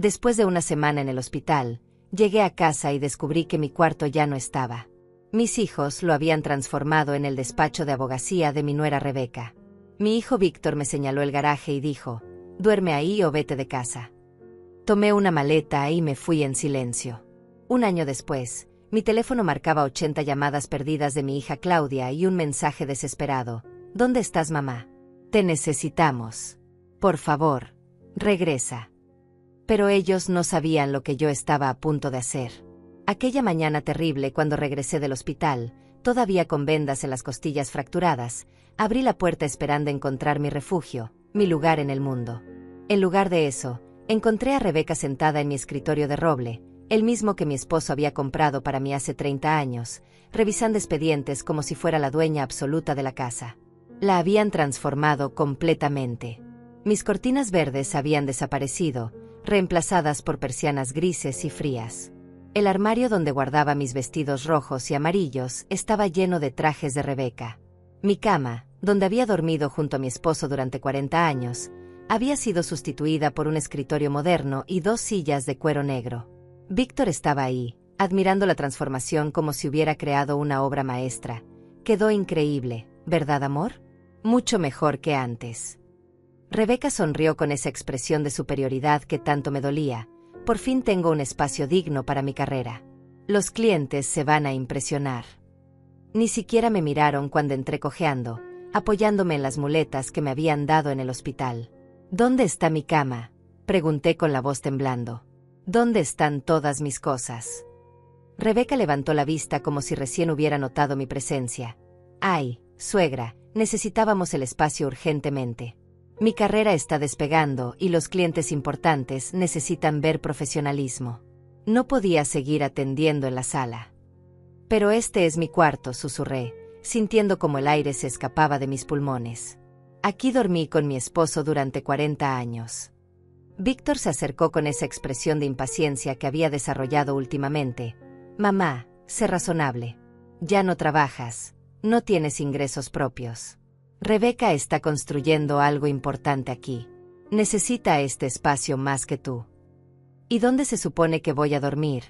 Después de una semana en el hospital, llegué a casa y descubrí que mi cuarto ya no estaba. Mis hijos lo habían transformado en el despacho de abogacía de mi nuera Rebeca. Mi hijo Víctor me señaló el garaje y dijo: «Duerme ahí o vete de casa». Tomé una maleta y me fui en silencio. Un año después, mi teléfono marcaba 80 llamadas perdidas de mi hija Claudia y un mensaje desesperado: «¿Dónde estás, mamá? Te necesitamos. Por favor, regresa». Pero ellos no sabían lo que yo estaba a punto de hacer. Aquella mañana terrible, cuando regresé del hospital, todavía con vendas en las costillas fracturadas, abrí la puerta esperando encontrar mi refugio, mi lugar en el mundo. En lugar de eso, encontré a Rebeca sentada en mi escritorio de roble, el mismo que mi esposo había comprado para mí hace 30 años, revisando expedientes como si fuera la dueña absoluta de la casa. La habían transformado completamente. Mis cortinas verdes habían desaparecido, reemplazadas por persianas grises y frías. El armario donde guardaba mis vestidos rojos y amarillos estaba lleno de trajes de Rebeca. Mi cama, donde había dormido junto a mi esposo durante 40 años, había sido sustituida por un escritorio moderno y 2 sillas de cuero negro. Víctor estaba ahí, admirando la transformación como si hubiera creado una obra maestra. Quedó increíble, ¿verdad, amor? Mucho mejor que antes. Rebeca sonrió con esa expresión de superioridad que tanto me dolía. Por fin tengo un espacio digno para mi carrera. Los clientes se van a impresionar. Ni siquiera me miraron cuando entré cojeando, apoyándome en las muletas que me habían dado en el hospital. «¿Dónde está mi cama?», pregunté con la voz temblando. «¿Dónde están todas mis cosas?». Rebeca levantó la vista como si recién hubiera notado mi presencia. «Ay, suegra, necesitábamos el espacio urgentemente. Mi carrera está despegando y los clientes importantes necesitan ver profesionalismo. No podía seguir atendiendo en la sala». «Pero este es mi cuarto», susurré, sintiendo como el aire se escapaba de mis pulmones. «Aquí dormí con mi esposo durante 40 años». Víctor se acercó con esa expresión de impaciencia que había desarrollado últimamente. «Mamá, sé razonable. Ya no trabajas, no tienes ingresos propios. Rebeca está construyendo algo importante aquí. Necesita este espacio más que tú». «¿Y dónde se supone que voy a dormir?»,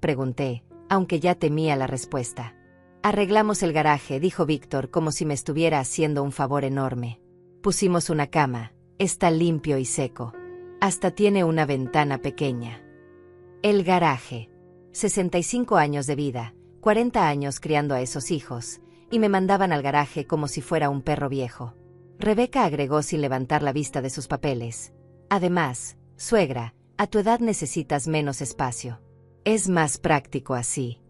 pregunté, aunque ya temía la respuesta. «Arreglamos el garaje», dijo Víctor como si me estuviera haciendo un favor enorme. «Pusimos una cama, está limpio y seco. Hasta tiene una ventana pequeña». El garaje. 65 años de vida, 40 años criando a esos hijos, y me mandaban al garaje como si fuera un perro viejo. Rebeca agregó sin levantar la vista de sus papeles: «Además, suegra, a tu edad necesitas menos espacio. Es más práctico así».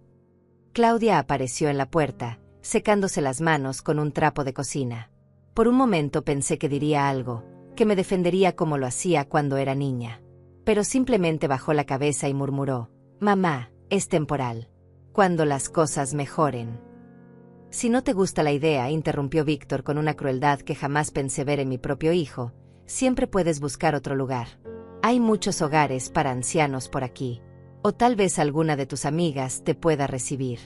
Claudia apareció en la puerta, secándose las manos con un trapo de cocina. Por un momento pensé que diría algo, que me defendería como lo hacía cuando era niña. Pero simplemente bajó la cabeza y murmuró: «Mamá, es temporal. Cuando las cosas mejoren». «Si no te gusta la idea», interrumpió Víctor con una crueldad que jamás pensé ver en mi propio hijo, «siempre puedes buscar otro lugar. Hay muchos hogares para ancianos por aquí. O tal vez alguna de tus amigas te pueda recibir».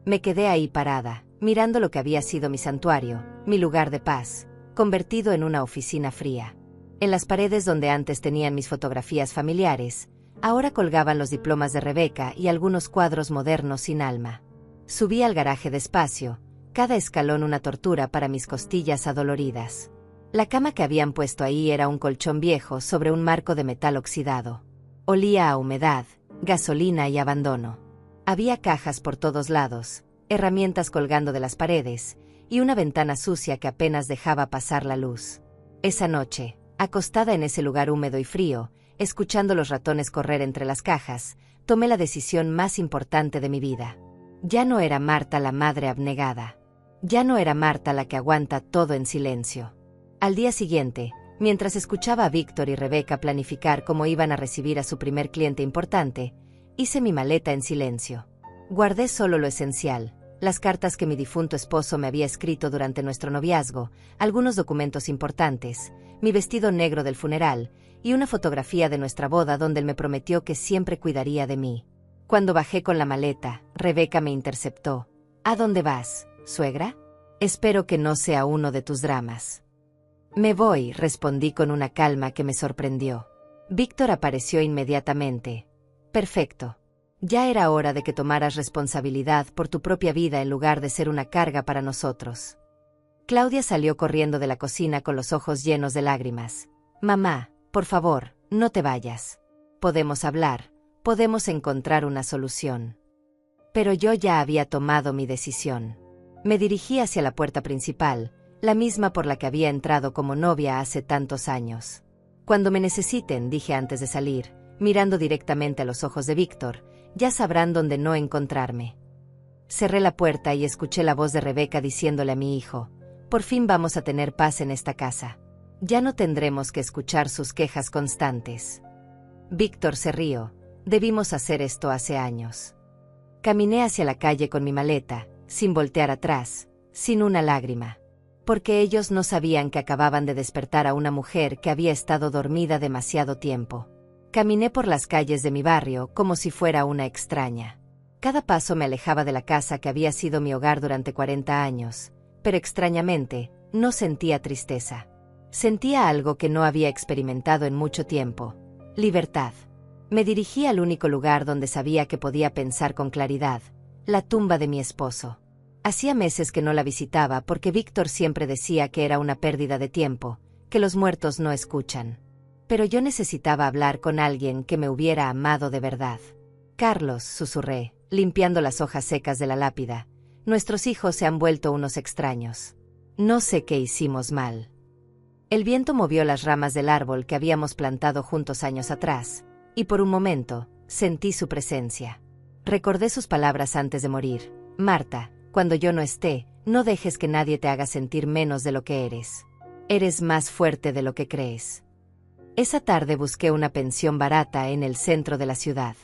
Me quedé ahí parada, mirando lo que había sido mi santuario, mi lugar de paz, convertido en una oficina fría. En las paredes donde antes tenían mis fotografías familiares, ahora colgaban los diplomas de Rebeca y algunos cuadros modernos sin alma. Subí al garaje despacio, cada escalón una tortura para mis costillas adoloridas. La cama que habían puesto ahí era un colchón viejo sobre un marco de metal oxidado. Olía a humedad, gasolina y abandono. Había cajas por todos lados, herramientas colgando de las paredes, y una ventana sucia que apenas dejaba pasar la luz. Esa noche, acostada en ese lugar húmedo y frío, escuchando los ratones correr entre las cajas, tomé la decisión más importante de mi vida. Ya no era Marta la madre abnegada. Ya no era Marta la que aguanta todo en silencio. Al día siguiente, mientras escuchaba a Víctor y Rebeca planificar cómo iban a recibir a su primer cliente importante, hice mi maleta en silencio. Guardé solo lo esencial: las cartas que mi difunto esposo me había escrito durante nuestro noviazgo, algunos documentos importantes, mi vestido negro del funeral, y una fotografía de nuestra boda donde él me prometió que siempre cuidaría de mí. Cuando bajé con la maleta, Rebeca me interceptó. «¿A dónde vas, suegra? Espero que no sea uno de tus dramas». «Me voy», respondí con una calma que me sorprendió. Víctor apareció inmediatamente. Perfecto. Ya era hora de que tomaras responsabilidad por tu propia vida en lugar de ser una carga para nosotros. Claudia salió corriendo de la cocina con los ojos llenos de lágrimas. Mamá, por favor, no te vayas. Podemos hablar, podemos encontrar una solución. Pero yo ya había tomado mi decisión. Me dirigí hacia la puerta principal, la misma por la que había entrado como novia hace tantos años. Cuando me necesiten, dije antes de salir, mirando directamente a los ojos de Víctor, ya sabrán dónde no encontrarme. Cerré la puerta y escuché la voz de Rebeca diciéndole a mi hijo, por fin vamos a tener paz en esta casa. Ya no tendremos que escuchar sus quejas constantes. Víctor se rió, debimos hacer esto hace años. Caminé hacia la calle con mi maleta, sin voltear atrás, sin una lágrima. Porque ellos no sabían que acababan de despertar a una mujer que había estado dormida demasiado tiempo. Caminé por las calles de mi barrio como si fuera una extraña. Cada paso me alejaba de la casa que había sido mi hogar durante 40 años, pero extrañamente, no sentía tristeza. Sentía algo que no había experimentado en mucho tiempo: libertad. Me dirigí al único lugar donde sabía que podía pensar con claridad: la tumba de mi esposo. Hacía meses que no la visitaba porque Víctor siempre decía que era una pérdida de tiempo, que los muertos no escuchan. Pero yo necesitaba hablar con alguien que me hubiera amado de verdad. Carlos, susurré, limpiando las hojas secas de la lápida, nuestros hijos se han vuelto unos extraños. No sé qué hicimos mal. El viento movió las ramas del árbol que habíamos plantado juntos años atrás, y por un momento, sentí su presencia. Recordé sus palabras antes de morir: Marta, cuando yo no esté, no dejes que nadie te haga sentir menos de lo que eres. Eres más fuerte de lo que crees. Esa tarde busqué una pensión barata en el centro de la ciudad.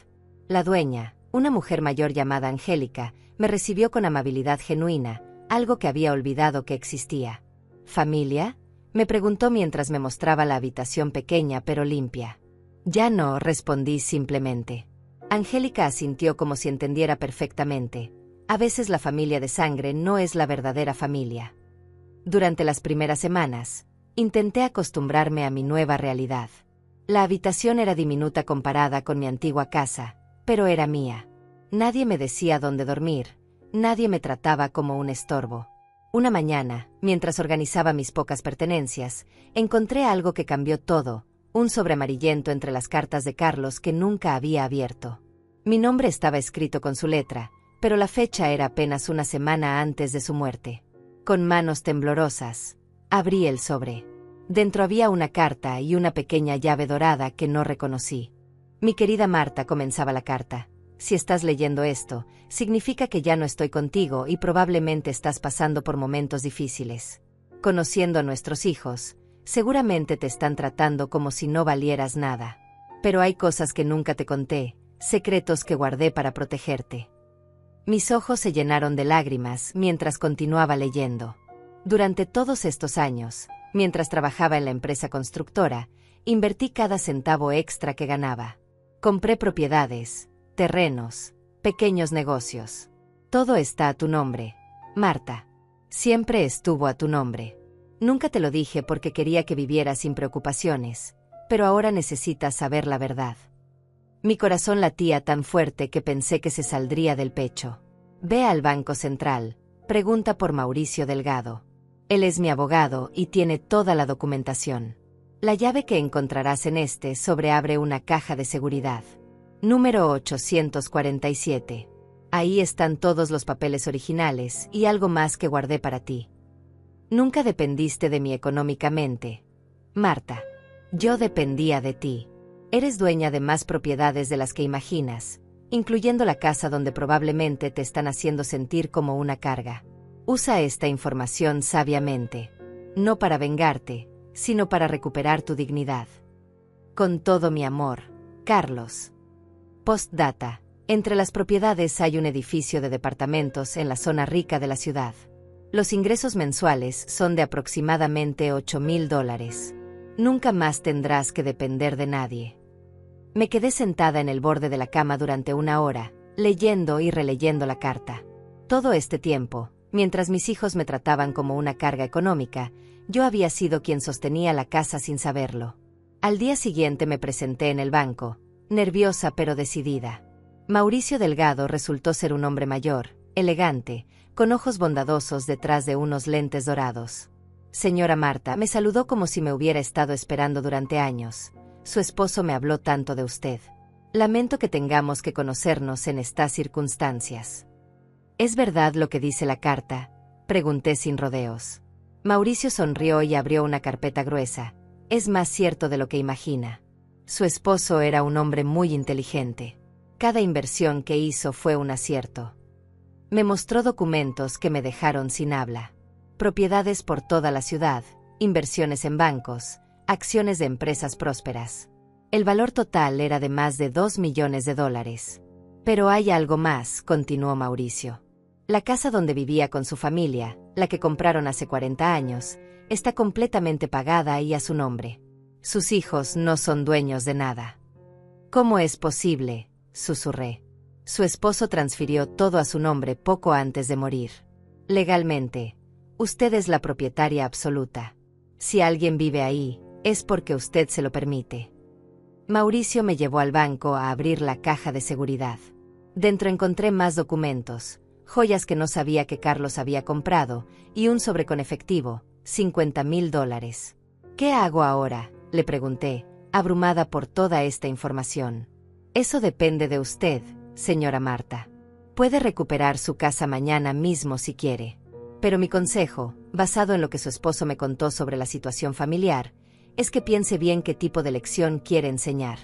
La dueña, una mujer mayor llamada Angélica, me recibió con amabilidad genuina, algo que había olvidado que existía. ¿Familia?, me preguntó mientras me mostraba la habitación pequeña pero limpia. Ya no, respondí simplemente. Angélica asintió como si entendiera perfectamente. A veces la familia de sangre no es la verdadera familia. Durante las primeras semanas, intenté acostumbrarme a mi nueva realidad. La habitación era diminuta comparada con mi antigua casa, pero era mía. Nadie me decía dónde dormir, nadie me trataba como un estorbo. Una mañana, mientras organizaba mis pocas pertenencias, encontré algo que cambió todo: un sobre amarillento entre las cartas de Carlos que nunca había abierto. Mi nombre estaba escrito con su letra, pero la fecha era apenas una semana antes de su muerte. Con manos temblorosas, abrí el sobre. Dentro había una carta y una pequeña llave dorada que no reconocí. Mi querida Marta, comenzaba la carta, si estás leyendo esto, significa que ya no estoy contigo y probablemente estás pasando por momentos difíciles. Conociendo a nuestros hijos, seguramente te están tratando como si no valieras nada. Pero hay cosas que nunca te conté, secretos que guardé para protegerte. Mis ojos se llenaron de lágrimas mientras continuaba leyendo. Durante todos estos años, mientras trabajaba en la empresa constructora, invertí cada centavo extra que ganaba. Compré propiedades, terrenos, pequeños negocios. Todo está a tu nombre, Marta. Siempre estuvo a tu nombre. Nunca te lo dije porque quería que vivieras sin preocupaciones, pero ahora necesitas saber la verdad. Mi corazón latía tan fuerte que pensé que se saldría del pecho. Ve al Banco Central, pregunta por Mauricio Delgado. Él es mi abogado y tiene toda la documentación. La llave que encontrarás en este sobre abre una caja de seguridad. Número 847. Ahí están todos los papeles originales y algo más que guardé para ti. Nunca dependiste de mí económicamente, Marta. Yo dependía de ti. Eres dueña de más propiedades de las que imaginas, incluyendo la casa donde probablemente te están haciendo sentir como una carga. Usa esta información sabiamente. No para vengarte, sino para recuperar tu dignidad. Con todo mi amor, Carlos. Postdata. Entre las propiedades hay un edificio de departamentos en la zona rica de la ciudad. Los ingresos mensuales son de aproximadamente $8,000. Nunca más tendrás que depender de nadie. Me quedé sentada en el borde de la cama durante una hora, leyendo y releyendo la carta. Todo este tiempo, mientras mis hijos me trataban como una carga económica, yo había sido quien sostenía la casa sin saberlo. Al día siguiente me presenté en el banco, nerviosa pero decidida. Mauricio Delgado resultó ser un hombre mayor, elegante, con ojos bondadosos detrás de unos lentes dorados. Señora Marta, me saludó como si me hubiera estado esperando durante años. Su esposo me habló tanto de usted. Lamento que tengamos que conocernos en estas circunstancias. ¿Es verdad lo que dice la carta?, pregunté sin rodeos. Mauricio sonrió y abrió una carpeta gruesa. Es más cierto de lo que imagina. Su esposo era un hombre muy inteligente. Cada inversión que hizo fue un acierto. Me mostró documentos que me dejaron sin habla. Propiedades por toda la ciudad, inversiones en bancos, acciones de empresas prósperas. El valor total era de más de $2 millones. Pero hay algo más, continuó Mauricio. La casa donde vivía con su familia, la que compraron hace 40 años, está completamente pagada y a su nombre. Sus hijos no son dueños de nada. ¿Cómo es posible?, susurré. Su esposo transfirió todo a su nombre poco antes de morir. Legalmente, usted es la propietaria absoluta. Si alguien vive ahí, es porque usted se lo permite. Mauricio me llevó al banco a abrir la caja de seguridad. Dentro encontré más documentos, joyas que no sabía que Carlos había comprado, y un sobre con efectivo, $50,000. ¿Qué hago ahora?, le pregunté, abrumada por toda esta información. Eso depende de usted, señora Marta. Puede recuperar su casa mañana mismo si quiere. Pero mi consejo, basado en lo que su esposo me contó sobre la situación familiar, es que piense bien qué tipo de lección quiere enseñar.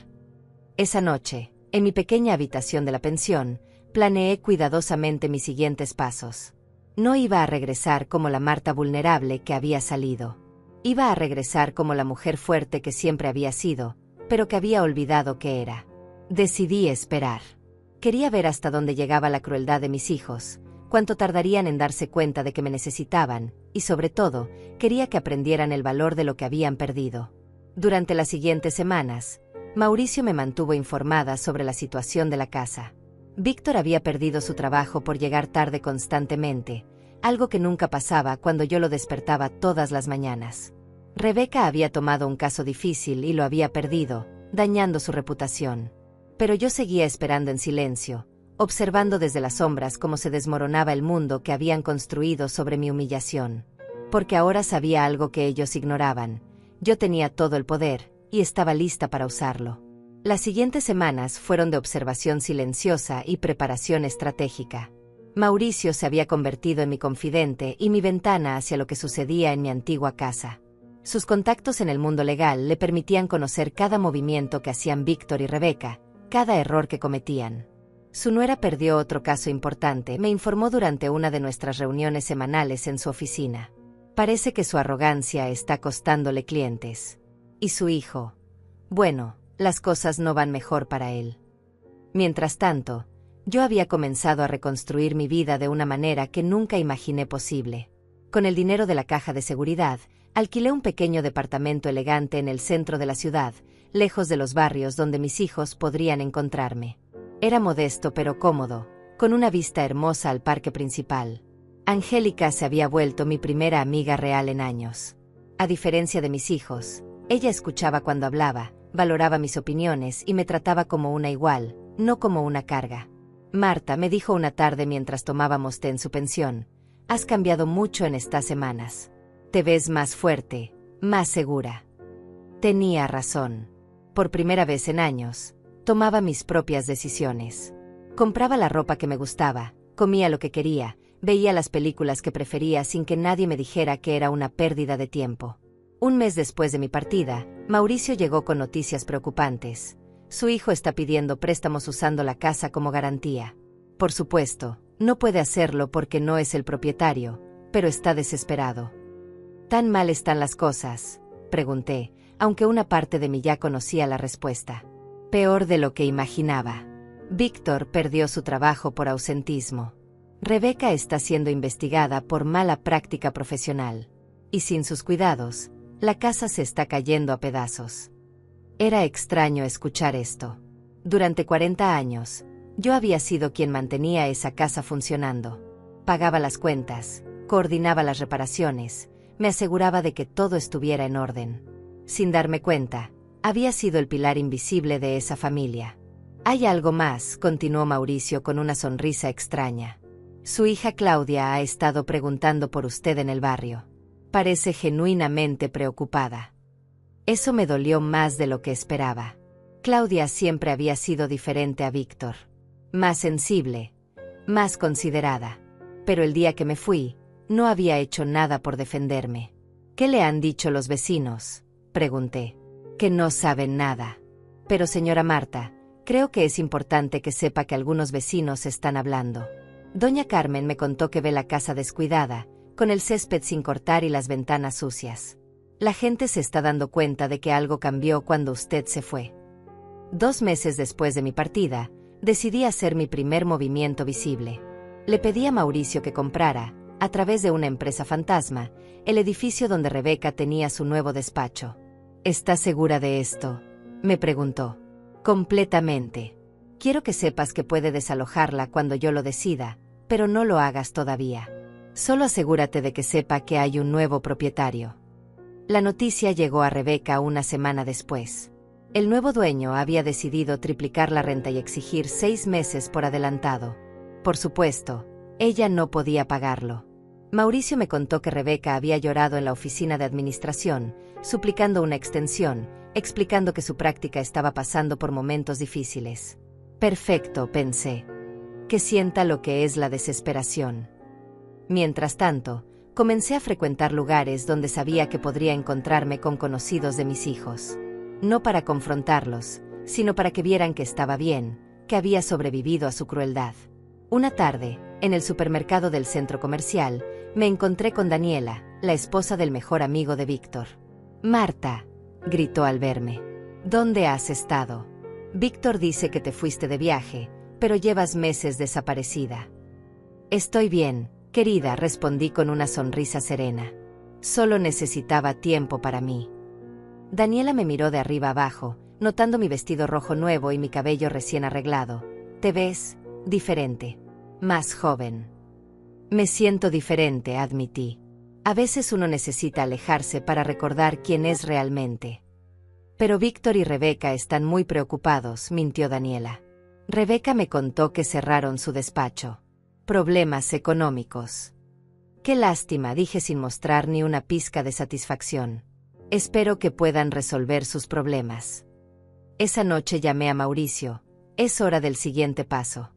Esa noche, en mi pequeña habitación de la pensión, planeé cuidadosamente mis siguientes pasos. No iba a regresar como la Marta vulnerable que había salido. Iba a regresar como la mujer fuerte que siempre había sido, pero que había olvidado que era. Decidí esperar. Quería ver hasta dónde llegaba la crueldad de mis hijos, cuánto tardarían en darse cuenta de que me necesitaban, y sobre todo, quería que aprendieran el valor de lo que habían perdido. Durante las siguientes semanas, Mauricio me mantuvo informada sobre la situación de la casa. Víctor había perdido su trabajo por llegar tarde constantemente, algo que nunca pasaba cuando yo lo despertaba todas las mañanas. Rebeca había tomado un caso difícil y lo había perdido, dañando su reputación. Pero yo seguía esperando en silencio, observando desde las sombras cómo se desmoronaba el mundo que habían construido sobre mi humillación. Porque ahora sabía algo que ellos ignoraban. Yo tenía todo el poder, y estaba lista para usarlo. Las siguientes semanas fueron de observación silenciosa y preparación estratégica. Mauricio se había convertido en mi confidente y mi ventana hacia lo que sucedía en mi antigua casa. Sus contactos en el mundo legal le permitían conocer cada movimiento que hacían Víctor y Rebeca, cada error que cometían. Su nuera perdió otro caso importante, me informó durante una de nuestras reuniones semanales en su oficina. Parece que su arrogancia está costándole clientes. Y su hijo. Bueno, las cosas no van mejor para él. Mientras tanto, yo había comenzado a reconstruir mi vida de una manera que nunca imaginé posible. Con el dinero de la caja de seguridad, alquilé un pequeño departamento elegante en el centro de la ciudad, lejos de los barrios donde mis hijos podrían encontrarme. Era modesto pero cómodo, con una vista hermosa al parque principal. Angélica se había vuelto mi primera amiga real en años. A diferencia de mis hijos, ella escuchaba cuando hablaba, valoraba mis opiniones y me trataba como una igual, no como una carga. Marta me dijo una tarde mientras tomábamos té en su pensión: has cambiado mucho en estas semanas. Te ves más fuerte, más segura. Tenía razón. Por primera vez en años, tomaba mis propias decisiones. Compraba la ropa que me gustaba, comía lo que quería, veía las películas que prefería sin que nadie me dijera que era una pérdida de tiempo. Un mes después de mi partida, Mauricio llegó con noticias preocupantes. Su hijo está pidiendo préstamos usando la casa como garantía. Por supuesto, no puede hacerlo porque no es el propietario, pero está desesperado. ¿Tan mal están las cosas?, pregunté, aunque una parte de mí ya conocía la respuesta. Peor de lo que imaginaba. Víctor perdió su trabajo por ausentismo. Rebeca está siendo investigada por mala práctica profesional. Y sin sus cuidados, la casa se está cayendo a pedazos. Era extraño escuchar esto. Durante 40 años, yo había sido quien mantenía esa casa funcionando. Pagaba las cuentas, coordinaba las reparaciones, me aseguraba de que todo estuviera en orden. Sin darme cuenta, Había sido el pilar invisible de esa familia. Hay algo más, continuó Mauricio con una sonrisa extraña. Su hija Claudia ha estado preguntando por usted en el barrio. Parece genuinamente preocupada. Eso me dolió más de lo que esperaba. Claudia siempre había sido diferente a Víctor. Más sensible, más considerada. Pero el día que me fui, no había hecho nada por defenderme. ¿Qué le han dicho los vecinos?, pregunté. Que no saben nada. Pero señora Marta, creo que es importante que sepa que algunos vecinos están hablando. Doña Carmen me contó que ve la casa descuidada, con el césped sin cortar y las ventanas sucias. La gente se está dando cuenta de que algo cambió cuando usted se fue. 2 meses después de mi partida, decidí hacer mi primer movimiento visible. Le pedí a Mauricio que comprara, a través de una empresa fantasma, el edificio donde Rebeca tenía su nuevo despacho. ¿Estás segura de esto?, me preguntó. Completamente. Quiero que sepas que puede desalojarla cuando yo lo decida, pero no lo hagas todavía. Solo asegúrate de que sepa que hay un nuevo propietario. La noticia llegó a Rebeca una semana después. El nuevo dueño había decidido triplicar la renta y exigir 6 meses por adelantado. Por supuesto, ella no podía pagarlo. Mauricio me contó que Rebeca había llorado en la oficina de administración, suplicando una extensión, explicando que su práctica estaba pasando por momentos difíciles. Perfecto, pensé. Que sienta lo que es la desesperación. Mientras tanto, comencé a frecuentar lugares donde sabía que podría encontrarme con conocidos de mis hijos. No para confrontarlos, sino para que vieran que estaba bien, que había sobrevivido a su crueldad. Una tarde, en el supermercado del centro comercial, me encontré con Daniela, la esposa del mejor amigo de Víctor. «Marta», gritó al verme. «¿Dónde has estado? Víctor dice que te fuiste de viaje, pero llevas meses desaparecida». «Estoy bien, querida», respondí con una sonrisa serena. Solo necesitaba tiempo para mí. Daniela me miró de arriba abajo, notando mi vestido rojo nuevo y mi cabello recién arreglado. «Te ves diferente. Más joven». «Me siento diferente», admití. A veces uno necesita alejarse para recordar quién es realmente. «Pero Víctor y Rebeca están muy preocupados», mintió Daniela. «Rebeca me contó que cerraron su despacho. Problemas económicos». «Qué lástima», dije sin mostrar ni una pizca de satisfacción. «Espero que puedan resolver sus problemas». Esa noche llamé a Mauricio. Es hora del siguiente paso.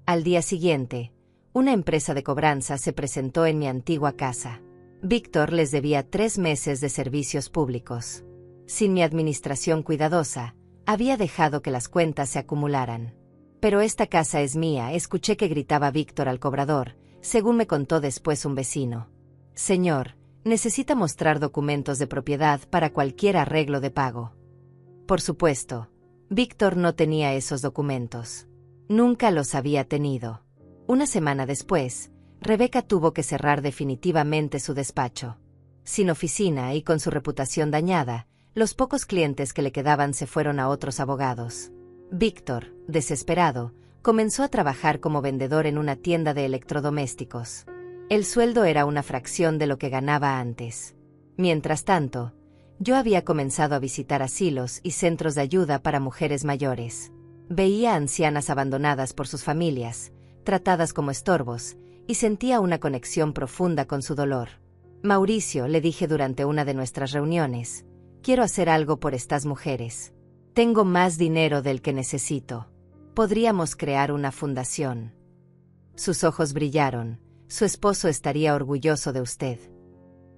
Al día siguiente, una empresa de cobranza se presentó en mi antigua casa. Víctor les debía 3 meses de servicios públicos. Sin mi administración cuidadosa, había dejado que las cuentas se acumularan. «Pero esta casa es mía», escuché que gritaba Víctor al cobrador, según me contó después un vecino. «Señor, necesita mostrar documentos de propiedad para cualquier arreglo de pago». Por supuesto, Víctor no tenía esos documentos. Nunca los había tenido. Una semana después, Rebeca tuvo que cerrar definitivamente su despacho. Sin oficina y con su reputación dañada, los pocos clientes que le quedaban se fueron a otros abogados. Víctor, desesperado, comenzó a trabajar como vendedor en una tienda de electrodomésticos. El sueldo era una fracción de lo que ganaba antes. Mientras tanto, yo había comenzado a visitar asilos y centros de ayuda para mujeres mayores. Veía ancianas abandonadas por sus familias, tratadas como estorbos, y sentía una conexión profunda con su dolor. «Mauricio», le dije durante una de nuestras reuniones, «quiero hacer algo por estas mujeres. Tengo más dinero del que necesito. Podríamos crear una fundación». Sus ojos brillaron. «Su esposo estaría orgulloso de usted».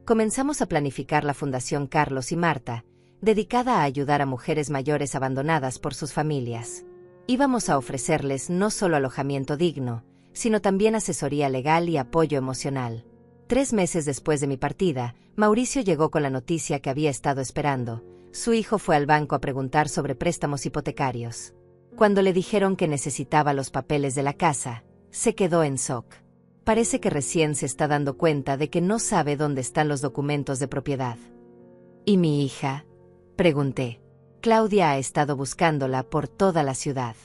Comenzamos a planificar la Fundación Carlos y Marta, dedicada a ayudar a mujeres mayores abandonadas por sus familias. Íbamos a ofrecerles no solo alojamiento digno, sino también asesoría legal y apoyo emocional. 3 meses después de mi partida, Mauricio llegó con la noticia que había estado esperando. Su hijo fue al banco a preguntar sobre préstamos hipotecarios. Cuando le dijeron que necesitaba los papeles de la casa, se quedó en shock. Parece que recién se está dando cuenta de que no sabe dónde están los documentos de propiedad. ¿Y mi hija?, pregunté. Claudia ha estado buscándola por toda la ciudad.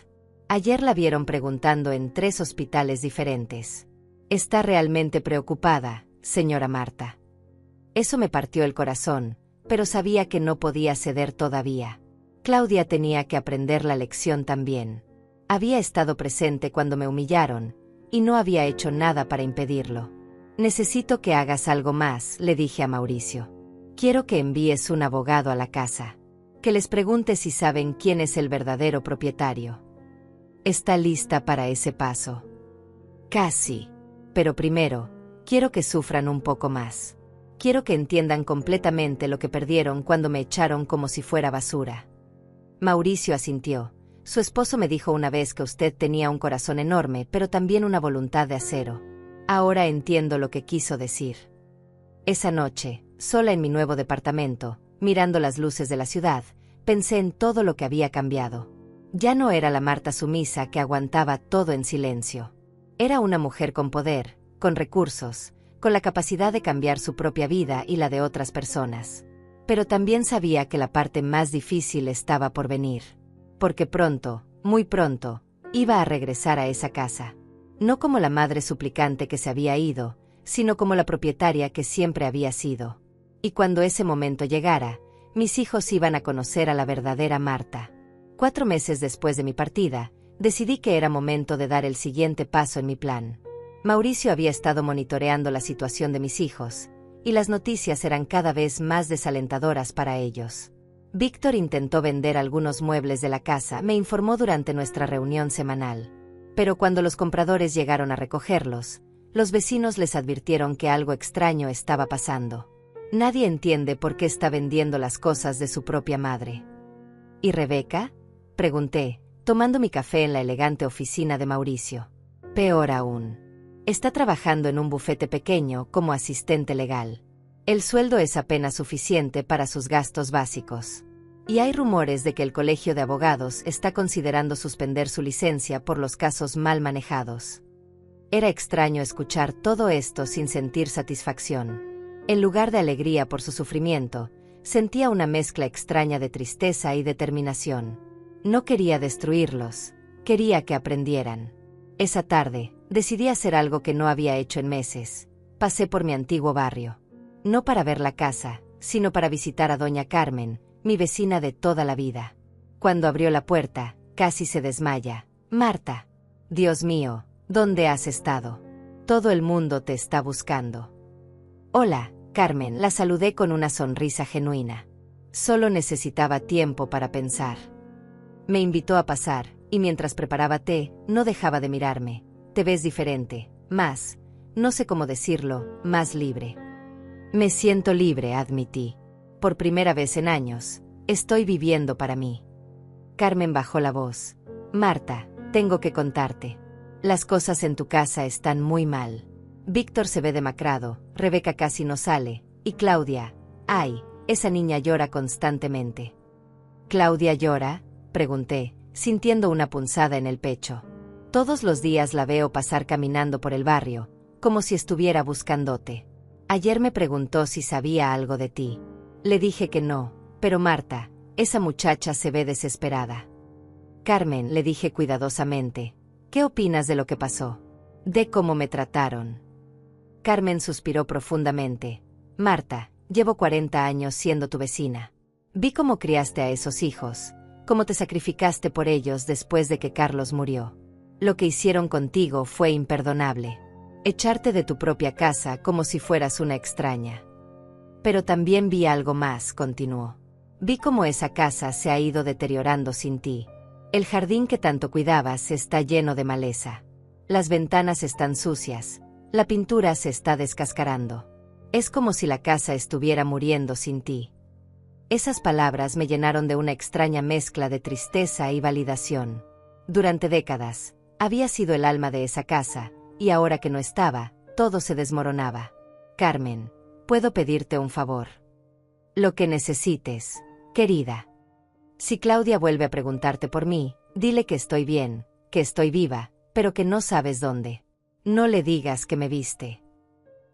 Ayer la vieron preguntando en 3 hospitales diferentes. Está realmente preocupada, señora Marta. Eso me partió el corazón, pero sabía que no podía ceder todavía. Claudia tenía que aprender la lección también. Había estado presente cuando me humillaron, y no había hecho nada para impedirlo. Necesito que hagas algo más, le dije a Mauricio. Quiero que envíes un abogado a la casa. Que les pregunte si saben quién es el verdadero propietario. ¿Está lista para ese paso? Casi. Pero primero, quiero que sufran un poco más. Quiero que entiendan completamente lo que perdieron cuando me echaron como si fuera basura. Mauricio asintió. Su esposo me dijo una vez que usted tenía un corazón enorme, pero también una voluntad de acero. Ahora entiendo lo que quiso decir. Esa noche, sola en mi nuevo departamento, mirando las luces de la ciudad, pensé en todo lo que había cambiado. Ya no era la Marta sumisa que aguantaba todo en silencio. Era una mujer con poder, con recursos, con la capacidad de cambiar su propia vida y la de otras personas. Pero también sabía que la parte más difícil estaba por venir. Porque pronto, muy pronto, iba a regresar a esa casa. No como la madre suplicante que se había ido, sino como la propietaria que siempre había sido. Y cuando ese momento llegara, mis hijos iban a conocer a la verdadera Marta. 4 meses después de mi partida, decidí que era momento de dar el siguiente paso en mi plan. Mauricio había estado monitoreando la situación de mis hijos, y las noticias eran cada vez más desalentadoras para ellos. Víctor intentó vender algunos muebles de la casa, me informó durante nuestra reunión semanal. Pero cuando los compradores llegaron a recogerlos, los vecinos les advirtieron que algo extraño estaba pasando. Nadie entiende por qué está vendiendo las cosas de su propia madre. ¿Y Rebeca?, pregunté, tomando mi café en la elegante oficina de Mauricio. Peor aún. Está trabajando en un bufete pequeño como asistente legal. El sueldo es apenas suficiente para sus gastos básicos. Y hay rumores de que el Colegio de Abogados está considerando suspender su licencia por los casos mal manejados. Era extraño escuchar todo esto sin sentir satisfacción. En lugar de alegría por su sufrimiento, sentía una mezcla extraña de tristeza y determinación. No quería destruirlos, quería que aprendieran. Esa tarde, decidí hacer algo que no había hecho en meses. Pasé por mi antiguo barrio. No para ver la casa, sino para visitar a doña Carmen, mi vecina de toda la vida. Cuando abrió la puerta, casi se desmaya. Marta. Dios mío, ¿dónde has estado? Todo el mundo te está buscando. Hola, Carmen, la saludé con una sonrisa genuina. Solo necesitaba tiempo para pensar. Me invitó a pasar, y mientras preparaba té, no dejaba de mirarme. Te ves diferente, más, no sé cómo decirlo, más libre. Me siento libre, admití. Por primera vez en años, estoy viviendo para mí. Carmen bajó la voz. Marta, tengo que contarte. Las cosas en tu casa están muy mal. Víctor se ve demacrado, Rebeca casi no sale, y Claudia, ay, esa niña llora constantemente. ¿Claudia llora?, pregunté, sintiendo una punzada en el pecho. Todos los días la veo pasar caminando por el barrio, como si estuviera buscándote. Ayer me preguntó si sabía algo de ti. Le dije que no, pero Marta, esa muchacha se ve desesperada. Carmen, le dije cuidadosamente, ¿qué opinas de lo que pasó? De cómo me trataron. Carmen suspiró profundamente. Marta, llevo 40 años siendo tu vecina. Vi cómo criaste a esos hijos, cómo te sacrificaste por ellos después de que Carlos murió. Lo que hicieron contigo fue imperdonable. Echarte de tu propia casa como si fueras una extraña. Pero también vi algo más, continuó. Vi cómo esa casa se ha ido deteriorando sin ti. El jardín que tanto cuidabas está lleno de maleza. Las ventanas están sucias, la pintura se está descascarando. Es como si la casa estuviera muriendo sin ti. Esas palabras me llenaron de una extraña mezcla de tristeza y validación. Durante décadas, había sido el alma de esa casa, y ahora que no estaba, todo se desmoronaba. Carmen, ¿puedo pedirte un favor? Lo que necesites, querida. Si Claudia vuelve a preguntarte por mí, dile que estoy bien, que estoy viva, pero que no sabes dónde. No le digas que me viste.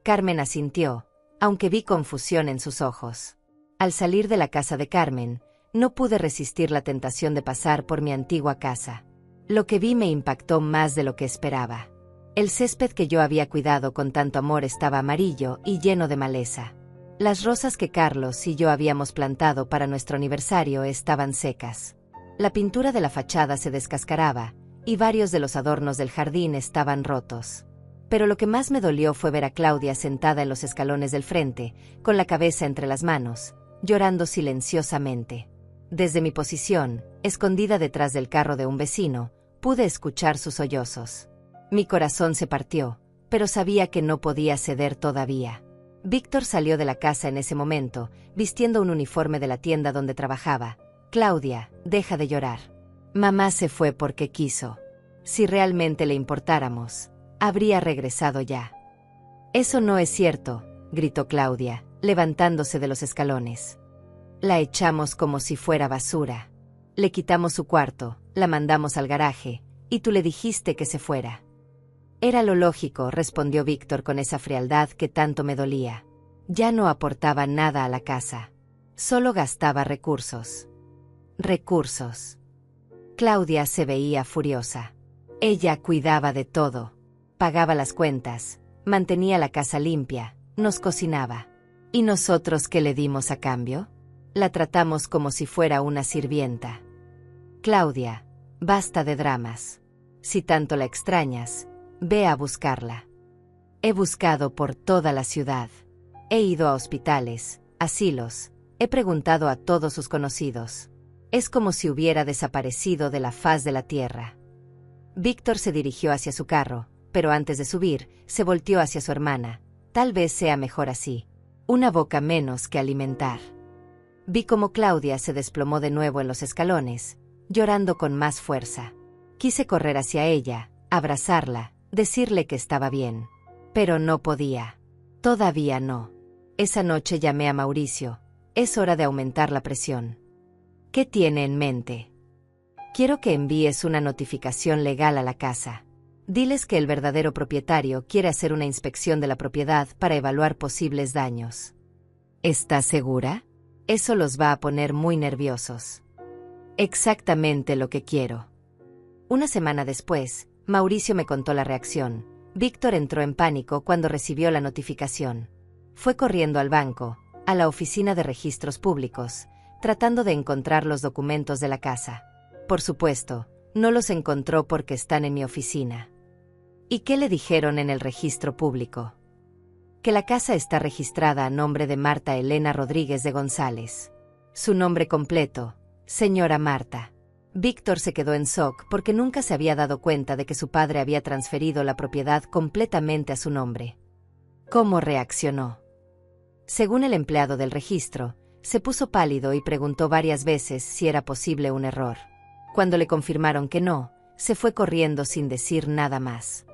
Carmen asintió, aunque vi confusión en sus ojos. Al salir de la casa de Carmen, no pude resistir la tentación de pasar por mi antigua casa. Lo que vi me impactó más de lo que esperaba. El césped que yo había cuidado con tanto amor estaba amarillo y lleno de maleza. Las rosas que Carlos y yo habíamos plantado para nuestro aniversario estaban secas. La pintura de la fachada se descascaraba, y varios de los adornos del jardín estaban rotos. Pero lo que más me dolió fue ver a Claudia sentada en los escalones del frente, con la cabeza entre las manos, llorando silenciosamente. Desde mi posición, escondida detrás del carro de un vecino, pude escuchar sus sollozos. Mi corazón se partió, pero sabía que no podía ceder todavía. Víctor salió de la casa en ese momento, vistiendo un uniforme de la tienda donde trabajaba. Claudia, deja de llorar. Mamá se fue porque quiso. Si realmente le importáramos, habría regresado ya. Eso no es cierto, gritó Claudia, levantándose de los escalones. La echamos como si fuera basura. Le quitamos su cuarto, la mandamos al garaje, y tú le dijiste que se fuera. Era lo lógico, respondió Víctor con esa frialdad que tanto me dolía. Ya no aportaba nada a la casa. Solo gastaba recursos. Recursos. Claudia se veía furiosa. Ella cuidaba de todo. Pagaba las cuentas, mantenía la casa limpia, nos cocinaba. ¿Y nosotros qué le dimos a cambio? La tratamos como si fuera una sirvienta. Claudia, basta de dramas. Si tanto la extrañas, ve a buscarla. He buscado por toda la ciudad. He ido a hospitales, asilos, he preguntado a todos sus conocidos. Es como si hubiera desaparecido de la faz de la tierra. Víctor se dirigió hacia su carro, pero antes de subir, se volteó hacia su hermana. Tal vez sea mejor así. Una boca menos que alimentar. Vi cómo Claudia se desplomó de nuevo en los escalones, llorando con más fuerza. Quise correr hacia ella, abrazarla, decirle que estaba bien. Pero no podía. Todavía no. Esa noche llamé a Mauricio. Es hora de aumentar la presión. ¿Qué tiene en mente? Quiero que envíes una notificación legal a la casa. Diles que el verdadero propietario quiere hacer una inspección de la propiedad para evaluar posibles daños. ¿Estás segura? Eso los va a poner muy nerviosos. Exactamente lo que quiero. Una semana después, Mauricio me contó la reacción. Víctor entró en pánico cuando recibió la notificación. Fue corriendo al banco, a la oficina de registros públicos, tratando de encontrar los documentos de la casa. Por supuesto, no los encontró porque están en mi oficina. ¿Y qué le dijeron en el registro público? Que la casa está registrada a nombre de Marta Elena Rodríguez de González. Su nombre completo, señora Marta. Víctor se quedó en shock porque nunca se había dado cuenta de que su padre había transferido la propiedad completamente a su nombre. ¿Cómo reaccionó? Según el empleado del registro, se puso pálido y preguntó varias veces si era posible un error. Cuando le confirmaron que no, se fue corriendo sin decir nada más.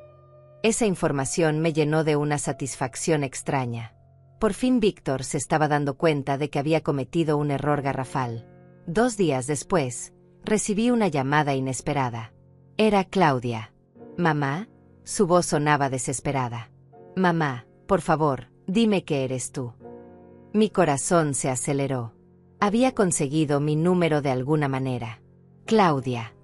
Esa información me llenó de una satisfacción extraña. Por fin Víctor se estaba dando cuenta de que había cometido un error garrafal. 2 días después, recibí una llamada inesperada. Era Claudia. «Mamá», su voz sonaba desesperada. «Mamá, por favor, dime que eres tú». Mi corazón se aceleró. Había conseguido mi número de alguna manera. «Claudia».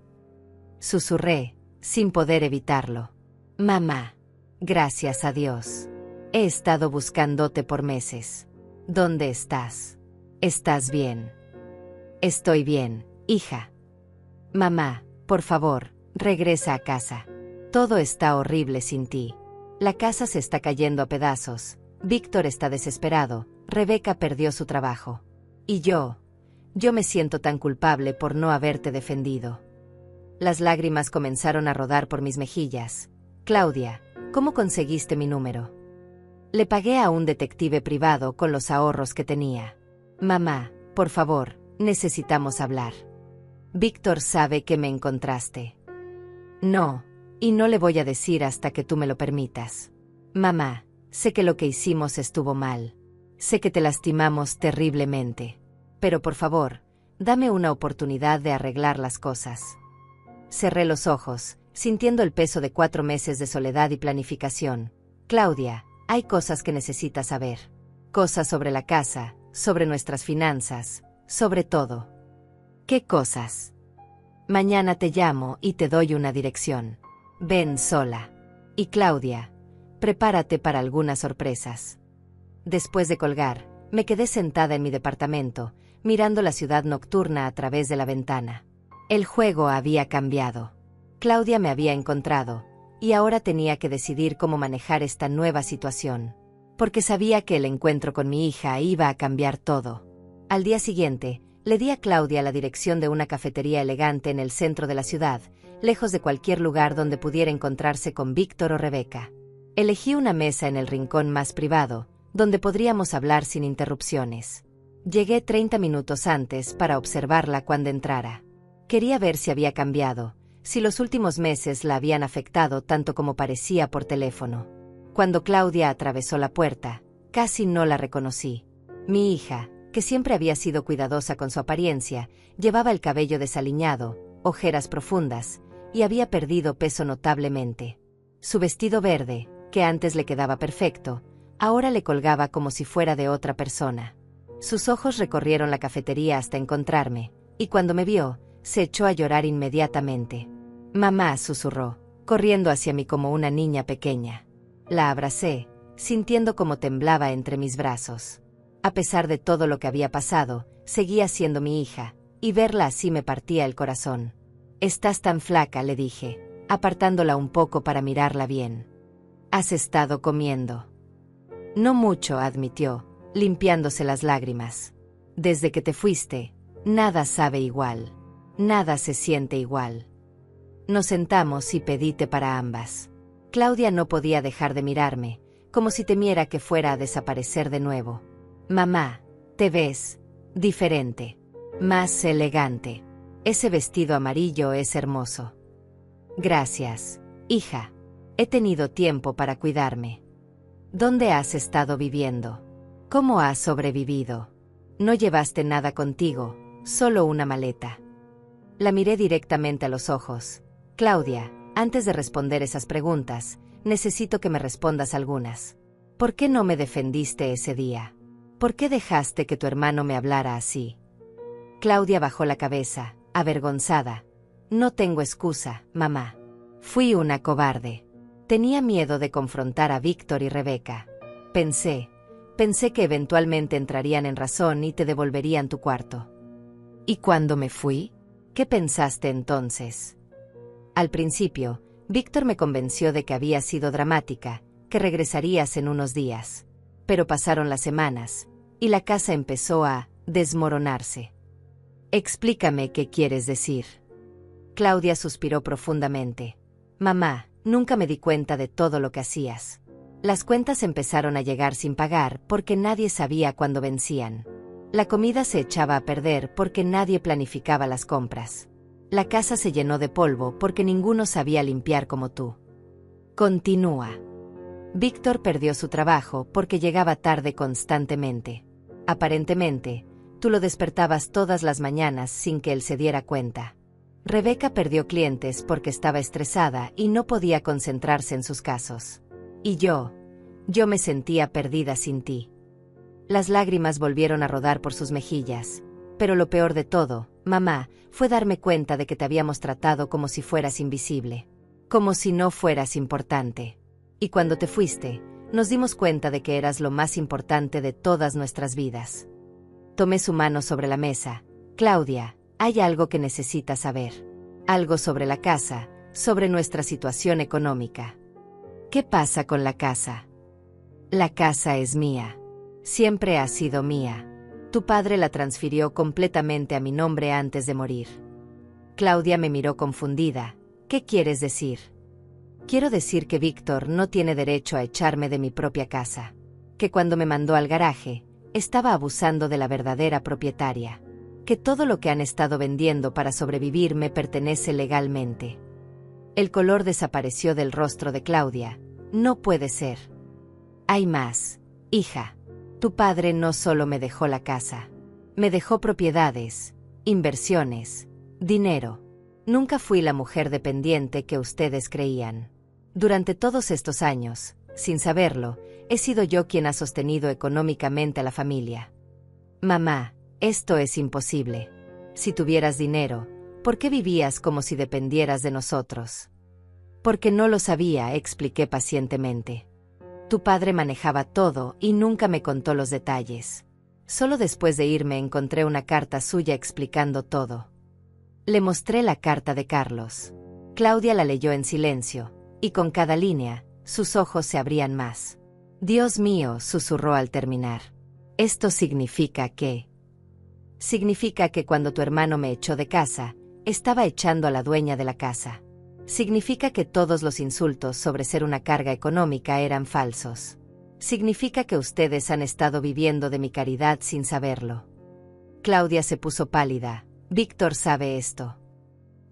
Susurré, sin poder evitarlo. «Mamá, gracias a Dios. He estado buscándote por meses. ¿Dónde estás? ¿Estás bien?» «Estoy bien, hija». «Mamá, por favor, regresa a casa. Todo está horrible sin ti. La casa se está cayendo a pedazos. Víctor está desesperado. Rebeca perdió su trabajo. Y yo me siento tan culpable por no haberte defendido». Las lágrimas comenzaron a rodar por mis mejillas. «Claudia, ¿cómo conseguiste mi número?» «Le pagué a un detective privado con los ahorros que tenía». «Mamá, por favor, necesitamos hablar. Víctor sabe que me encontraste». «No, y no le voy a decir hasta que tú me lo permitas. Mamá, sé que lo que hicimos estuvo mal. Sé que te lastimamos terriblemente. Pero por favor, dame una oportunidad de arreglar las cosas». Cerré los ojos, sintiendo el peso de 4 meses de soledad y planificación. «Claudia, hay cosas que necesitas saber. Cosas sobre la casa, sobre nuestras finanzas, sobre todo». «¿Qué cosas?» «Mañana te llamo y te doy una dirección. Ven sola. Y Claudia, prepárate para algunas sorpresas». Después de colgar, Me quedé sentada en mi departamento, mirando la ciudad nocturna a través de la ventana. El juego había cambiado. Claudia me había encontrado, y ahora tenía que decidir cómo manejar esta nueva situación. Porque sabía que el encuentro con mi hija iba a cambiar todo. Al día siguiente, le di a Claudia la dirección de una cafetería elegante en el centro de la ciudad, lejos de cualquier lugar donde pudiera encontrarse con Víctor o Rebeca. Elegí una mesa en el rincón más privado, donde podríamos hablar sin interrupciones. Llegué 30 minutos antes para observarla cuando entrara. Quería ver si había cambiado, si los últimos meses la habían afectado tanto como parecía por teléfono. Cuando Claudia atravesó la puerta, casi no la reconocí. Mi hija, que siempre había sido cuidadosa con su apariencia, llevaba el cabello desaliñado, ojeras profundas, y había perdido peso notablemente. Su vestido verde, que antes le quedaba perfecto, ahora le colgaba como si fuera de otra persona. Sus ojos recorrieron la cafetería hasta encontrarme, y cuando me vio, se echó a llorar inmediatamente. «Mamá», susurró, corriendo hacia mí como una niña pequeña. La abracé, sintiendo cómo temblaba entre mis brazos. A pesar de todo lo que había pasado, seguía siendo mi hija, y verla así me partía el corazón. «Estás tan flaca», le dije, apartándola un poco para mirarla bien. «¿Has estado comiendo?» «No mucho», admitió, limpiándose las lágrimas. «Desde que te fuiste, nada sabe igual. Nada se siente igual». Nos sentamos y pedí té para ambas. Claudia no podía dejar de mirarme, como si temiera que fuera a desaparecer de nuevo. «Mamá, te ves diferente, más elegante. Ese vestido amarillo es hermoso». «Gracias, hija. He tenido tiempo para cuidarme». «¿Dónde has estado viviendo? ¿Cómo has sobrevivido? No llevaste nada contigo, solo una maleta». La miré directamente a los ojos. «Claudia, antes de responder esas preguntas, necesito que me respondas algunas. ¿Por qué no me defendiste ese día? ¿Por qué dejaste que tu hermano me hablara así?» Claudia bajó la cabeza, avergonzada. «No tengo excusa, mamá. Fui una cobarde. Tenía miedo de confrontar a Víctor y Rebeca. Pensé que eventualmente entrarían en razón y te devolverían tu cuarto». «¿Y cuando me fui? ¿Qué pensaste entonces?» «Al principio, Víctor me convenció de que había sido dramática, que regresarías en unos días. Pero pasaron las semanas, y la casa empezó a desmoronarse». «Explícame qué quieres decir». Claudia suspiró profundamente. «Mamá, nunca me di cuenta de todo lo que hacías. Las cuentas empezaron a llegar sin pagar porque nadie sabía cuándo vencían. La comida se echaba a perder porque nadie planificaba las compras. La casa se llenó de polvo porque ninguno sabía limpiar como tú». Continúa. «Víctor perdió su trabajo porque llegaba tarde constantemente. Aparentemente, tú lo despertabas todas las mañanas sin que él se diera cuenta. Rebeca perdió clientes porque estaba estresada y no podía concentrarse en sus casos. Y yo me sentía perdida sin ti». Las lágrimas volvieron a rodar por sus mejillas. «Pero lo peor de todo, mamá, fue darme cuenta de que te habíamos tratado como si fueras invisible. Como si no fueras importante. Y cuando te fuiste, nos dimos cuenta de que eras lo más importante de todas nuestras vidas». Tomé su mano sobre la mesa. «Claudia, hay algo que necesitas saber. Algo sobre la casa, sobre nuestra situación económica». «¿Qué pasa con la casa?» «La casa es mía. Siempre ha sido mía. Tu padre la transfirió completamente a mi nombre antes de morir». Claudia me miró confundida. «¿Qué quieres decir?» «Quiero decir que Víctor no tiene derecho a echarme de mi propia casa. Que cuando me mandó al garaje, estaba abusando de la verdadera propietaria. Que todo lo que han estado vendiendo para sobrevivir me pertenece legalmente». El color desapareció del rostro de Claudia. «No puede ser. Hay más, hija. Tu padre no solo me dejó la casa. Me dejó propiedades, inversiones, dinero. Nunca fui la mujer dependiente que ustedes creían. Durante todos estos años, sin saberlo, he sido yo quien ha sostenido económicamente a la familia». «Mamá, esto es imposible. Si tuvieras dinero, ¿por qué vivías como si dependieras de nosotros?» «Porque no lo sabía», expliqué pacientemente. «Tu padre manejaba todo y nunca me contó los detalles. Solo después de irme encontré una carta suya explicando todo. Le mostré la carta de Carlos. Claudia la leyó en silencio, y con cada línea, sus ojos se abrían más. Dios mío, susurró al terminar. Esto significa que... Significa que cuando tu hermano me echó de casa, estaba echando a la dueña de la casa. Significa que todos los insultos sobre ser una carga económica eran falsos. Significa que ustedes han estado viviendo de mi caridad sin saberlo. Claudia se puso pálida. Víctor sabe esto.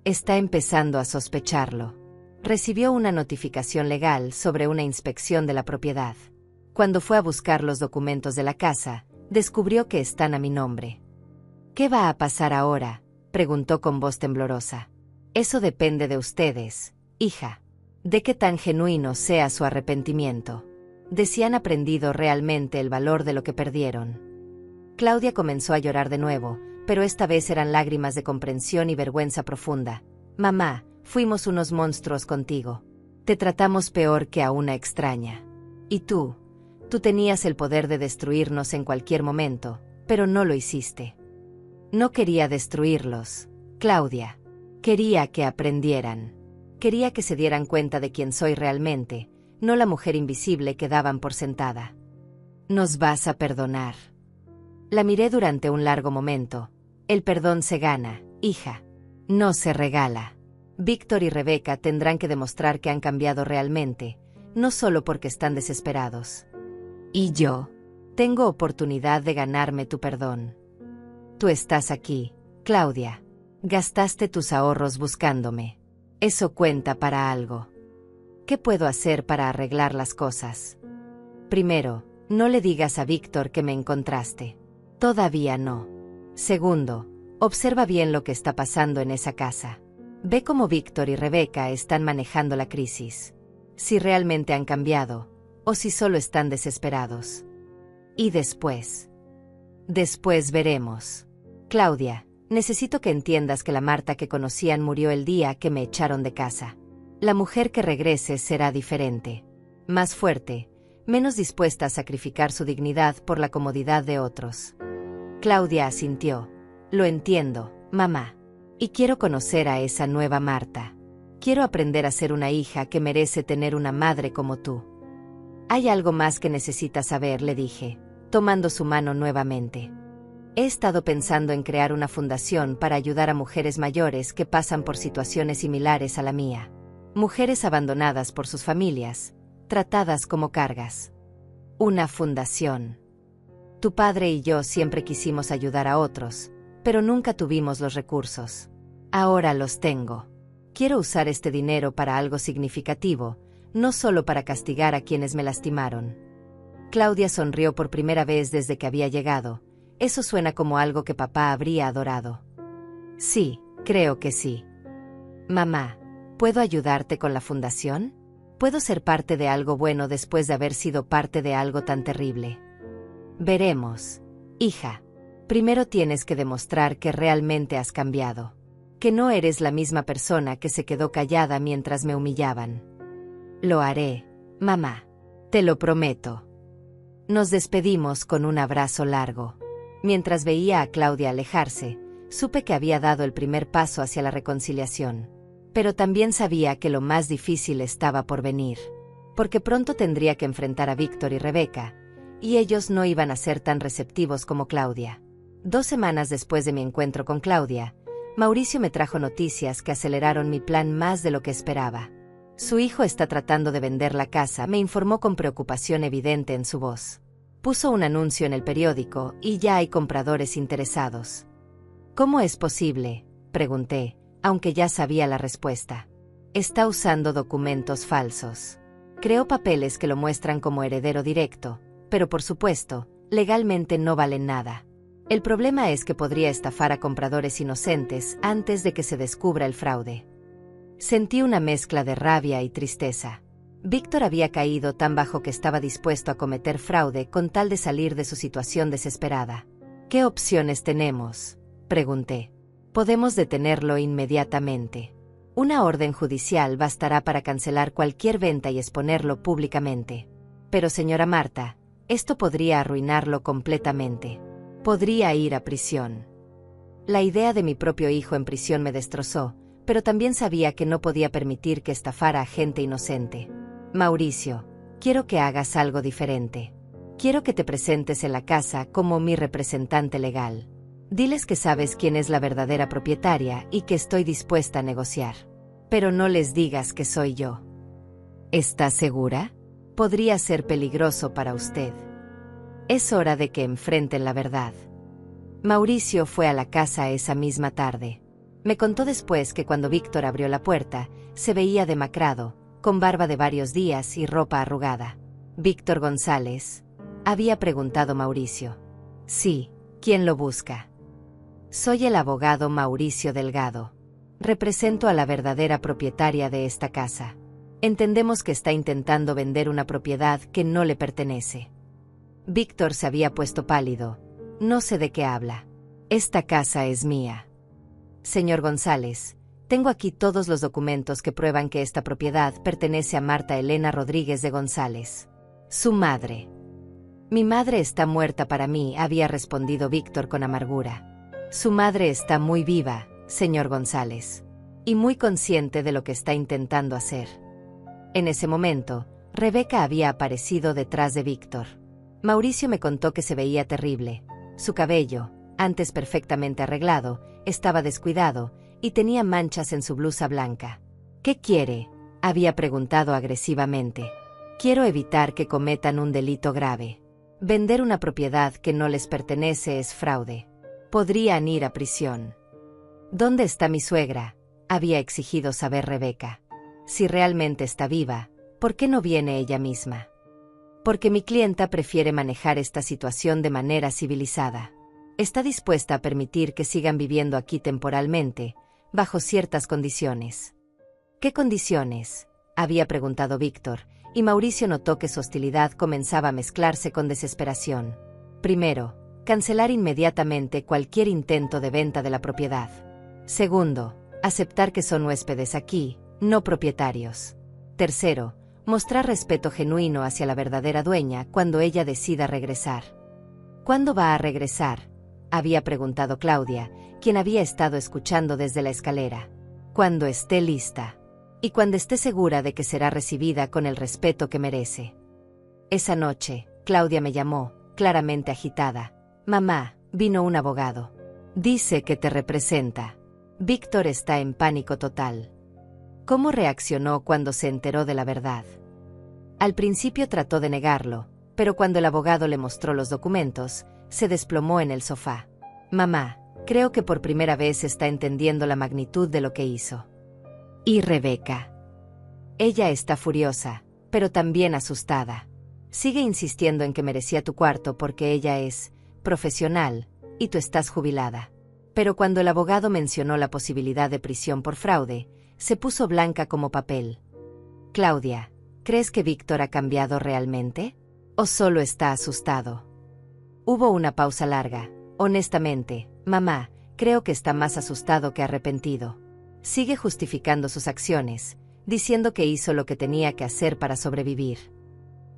Está empezando a sospecharlo. Recibió una notificación legal sobre una inspección de la propiedad. Cuando fue a buscar los documentos de la casa, descubrió que están a mi nombre. ¿Qué va a pasar ahora?, preguntó con voz temblorosa. Eso depende de ustedes, hija. De qué tan genuino sea su arrepentimiento. De si han aprendido realmente el valor de lo que perdieron. Claudia comenzó a llorar de nuevo, pero esta vez eran lágrimas de comprensión y vergüenza profunda. Mamá, fuimos unos monstruos contigo. Te tratamos peor que a una extraña. Y tú tenías el poder de destruirnos en cualquier momento, pero no lo hiciste. No quería destruirlos, Claudia. Quería que aprendieran. Quería que se dieran cuenta de quién soy realmente, no la mujer invisible que daban por sentada. ¿Nos vas a perdonar? La miré durante un largo momento. El perdón se gana, hija. No se regala. Víctor y Rebeca tendrán que demostrar que han cambiado realmente, no solo porque están desesperados. Y yo tengo oportunidad de ganarme tu perdón. Tú estás aquí, Claudia. Gastaste tus ahorros buscándome. Eso cuenta para algo. ¿Qué puedo hacer para arreglar las cosas? Primero, no le digas a Víctor que me encontraste. Todavía no. Segundo, observa bien lo que está pasando en esa casa. Ve cómo Víctor y Rebeca están manejando la crisis. Si realmente han cambiado, o si solo están desesperados. Y después. Después veremos. Claudia, necesito que entiendas que la Marta que conocían murió el día que me echaron de casa. La mujer que regrese será diferente. Más fuerte, menos dispuesta a sacrificar su dignidad por la comodidad de otros. Claudia asintió. Lo entiendo, mamá. Y quiero conocer a esa nueva Marta. Quiero aprender a ser una hija que merece tener una madre como tú. Hay algo más que necesitas saber, le dije, tomando su mano nuevamente. He estado pensando en crear una fundación para ayudar a mujeres mayores que pasan por situaciones similares a la mía. Mujeres abandonadas por sus familias, tratadas como cargas. Una fundación. Tu padre y yo siempre quisimos ayudar a otros, pero nunca tuvimos los recursos. Ahora los tengo. Quiero usar este dinero para algo significativo, no solo para castigar a quienes me lastimaron. Claudia sonrió por primera vez desde que había llegado. Eso suena como algo que papá habría adorado. Sí, creo que sí. Mamá, ¿puedo ayudarte con la fundación? ¿Puedo ser parte de algo bueno después de haber sido parte de algo tan terrible? Veremos. Hija, primero tienes que demostrar que realmente has cambiado. Que no eres la misma persona que se quedó callada mientras me humillaban. Lo haré, mamá. Te lo prometo. Nos despedimos con un abrazo largo. Mientras veía a Claudia alejarse, supe que había dado el primer paso hacia la reconciliación. Pero también sabía que lo más difícil estaba por venir. Porque pronto tendría que enfrentar a Víctor y Rebeca, y ellos no iban a ser tan receptivos como Claudia. 2 semanas después de mi encuentro con Claudia, Mauricio me trajo noticias que aceleraron mi plan más de lo que esperaba. Su hijo está tratando de vender la casa, me informó con preocupación evidente en su voz. Puso un anuncio en el periódico y ya hay compradores interesados. ¿Cómo es posible?, pregunté, aunque ya sabía la respuesta. Está usando documentos falsos. Creó papeles que lo muestran como heredero directo, pero por supuesto, legalmente no valen nada. El problema es que podría estafar a compradores inocentes antes de que se descubra el fraude. Sentí una mezcla de rabia y tristeza. Víctor había caído tan bajo que estaba dispuesto a cometer fraude con tal de salir de su situación desesperada. ¿Qué opciones tenemos?, pregunté. Podemos detenerlo inmediatamente. Una orden judicial bastará para cancelar cualquier venta y exponerlo públicamente. Pero señora Marta, esto podría arruinarlo completamente. Podría ir a prisión. La idea de mi propio hijo en prisión me destrozó, pero también sabía que no podía permitir que estafara a gente inocente. Mauricio, quiero que hagas algo diferente. Quiero que te presentes en la casa como mi representante legal. Diles que sabes quién es la verdadera propietaria y que estoy dispuesta a negociar. Pero no les digas que soy yo. ¿Estás segura? Podría ser peligroso para usted. Es hora de que enfrenten la verdad. Mauricio fue a la casa esa misma tarde. Me contó después que cuando Víctor abrió la puerta, se veía demacrado, con barba de varios días y ropa arrugada. «¿Víctor González?», había preguntado Mauricio. «Sí, ¿quién lo busca?». «Soy el abogado Mauricio Delgado. Represento a la verdadera propietaria de esta casa. Entendemos que está intentando vender una propiedad que no le pertenece». Víctor se había puesto pálido. «No sé de qué habla. Esta casa es mía». «Señor González, tengo aquí todos los documentos que prueban que esta propiedad pertenece a Marta Elena Rodríguez de González, su madre». «Mi madre está muerta para mí», había respondido Víctor con amargura. «Su madre está muy viva, señor González, y muy consciente de lo que está intentando hacer». En ese momento, Rebeca había aparecido detrás de Víctor. Mauricio me contó que se veía terrible. Su cabello, antes perfectamente arreglado, estaba descuidado, y tenía manchas en su blusa blanca. «¿Qué quiere?», había preguntado agresivamente. «Quiero evitar que cometan un delito grave. Vender una propiedad que no les pertenece es fraude. Podrían ir a prisión». «¿Dónde está mi suegra?», había exigido saber Rebeca. «Si realmente está viva, ¿por qué no viene ella misma?». «Porque mi clienta prefiere manejar esta situación de manera civilizada. Está dispuesta a permitir que sigan viviendo aquí temporalmente, bajo ciertas condiciones». «¿Qué condiciones?», había preguntado Víctor, y Mauricio notó que su hostilidad comenzaba a mezclarse con desesperación. Primero, cancelar inmediatamente cualquier intento de venta de la propiedad. Segundo, aceptar que son huéspedes aquí, no propietarios. Tercero, mostrar respeto genuino hacia la verdadera dueña cuando ella decida regresar. «¿Cuándo va a regresar?», había preguntado Claudia, quien había estado escuchando desde la escalera. «Cuando esté lista. Y cuando esté segura de que será recibida con el respeto que merece». Esa noche, Claudia me llamó, claramente agitada. «Mamá, vino un abogado. Dice que te representa». Víctor está en pánico total. ¿Cómo reaccionó cuando se enteró de la verdad? Al principio trató de negarlo, pero cuando el abogado le mostró los documentos, se desplomó en el sofá. «Mamá, creo que por primera vez está entendiendo la magnitud de lo que hizo». «¿Y Rebeca?». «Ella está furiosa, pero también asustada. Sigue insistiendo en que merecía tu cuarto porque ella es profesional, y tú estás jubilada». Pero cuando el abogado mencionó la posibilidad de prisión por fraude, se puso blanca como papel. «Claudia, ¿crees que Víctor ha cambiado realmente? ¿O solo está asustado?». Hubo una pausa larga. «Honestamente, mamá, creo que está más asustado que arrepentido. Sigue justificando sus acciones, diciendo que hizo lo que tenía que hacer para sobrevivir».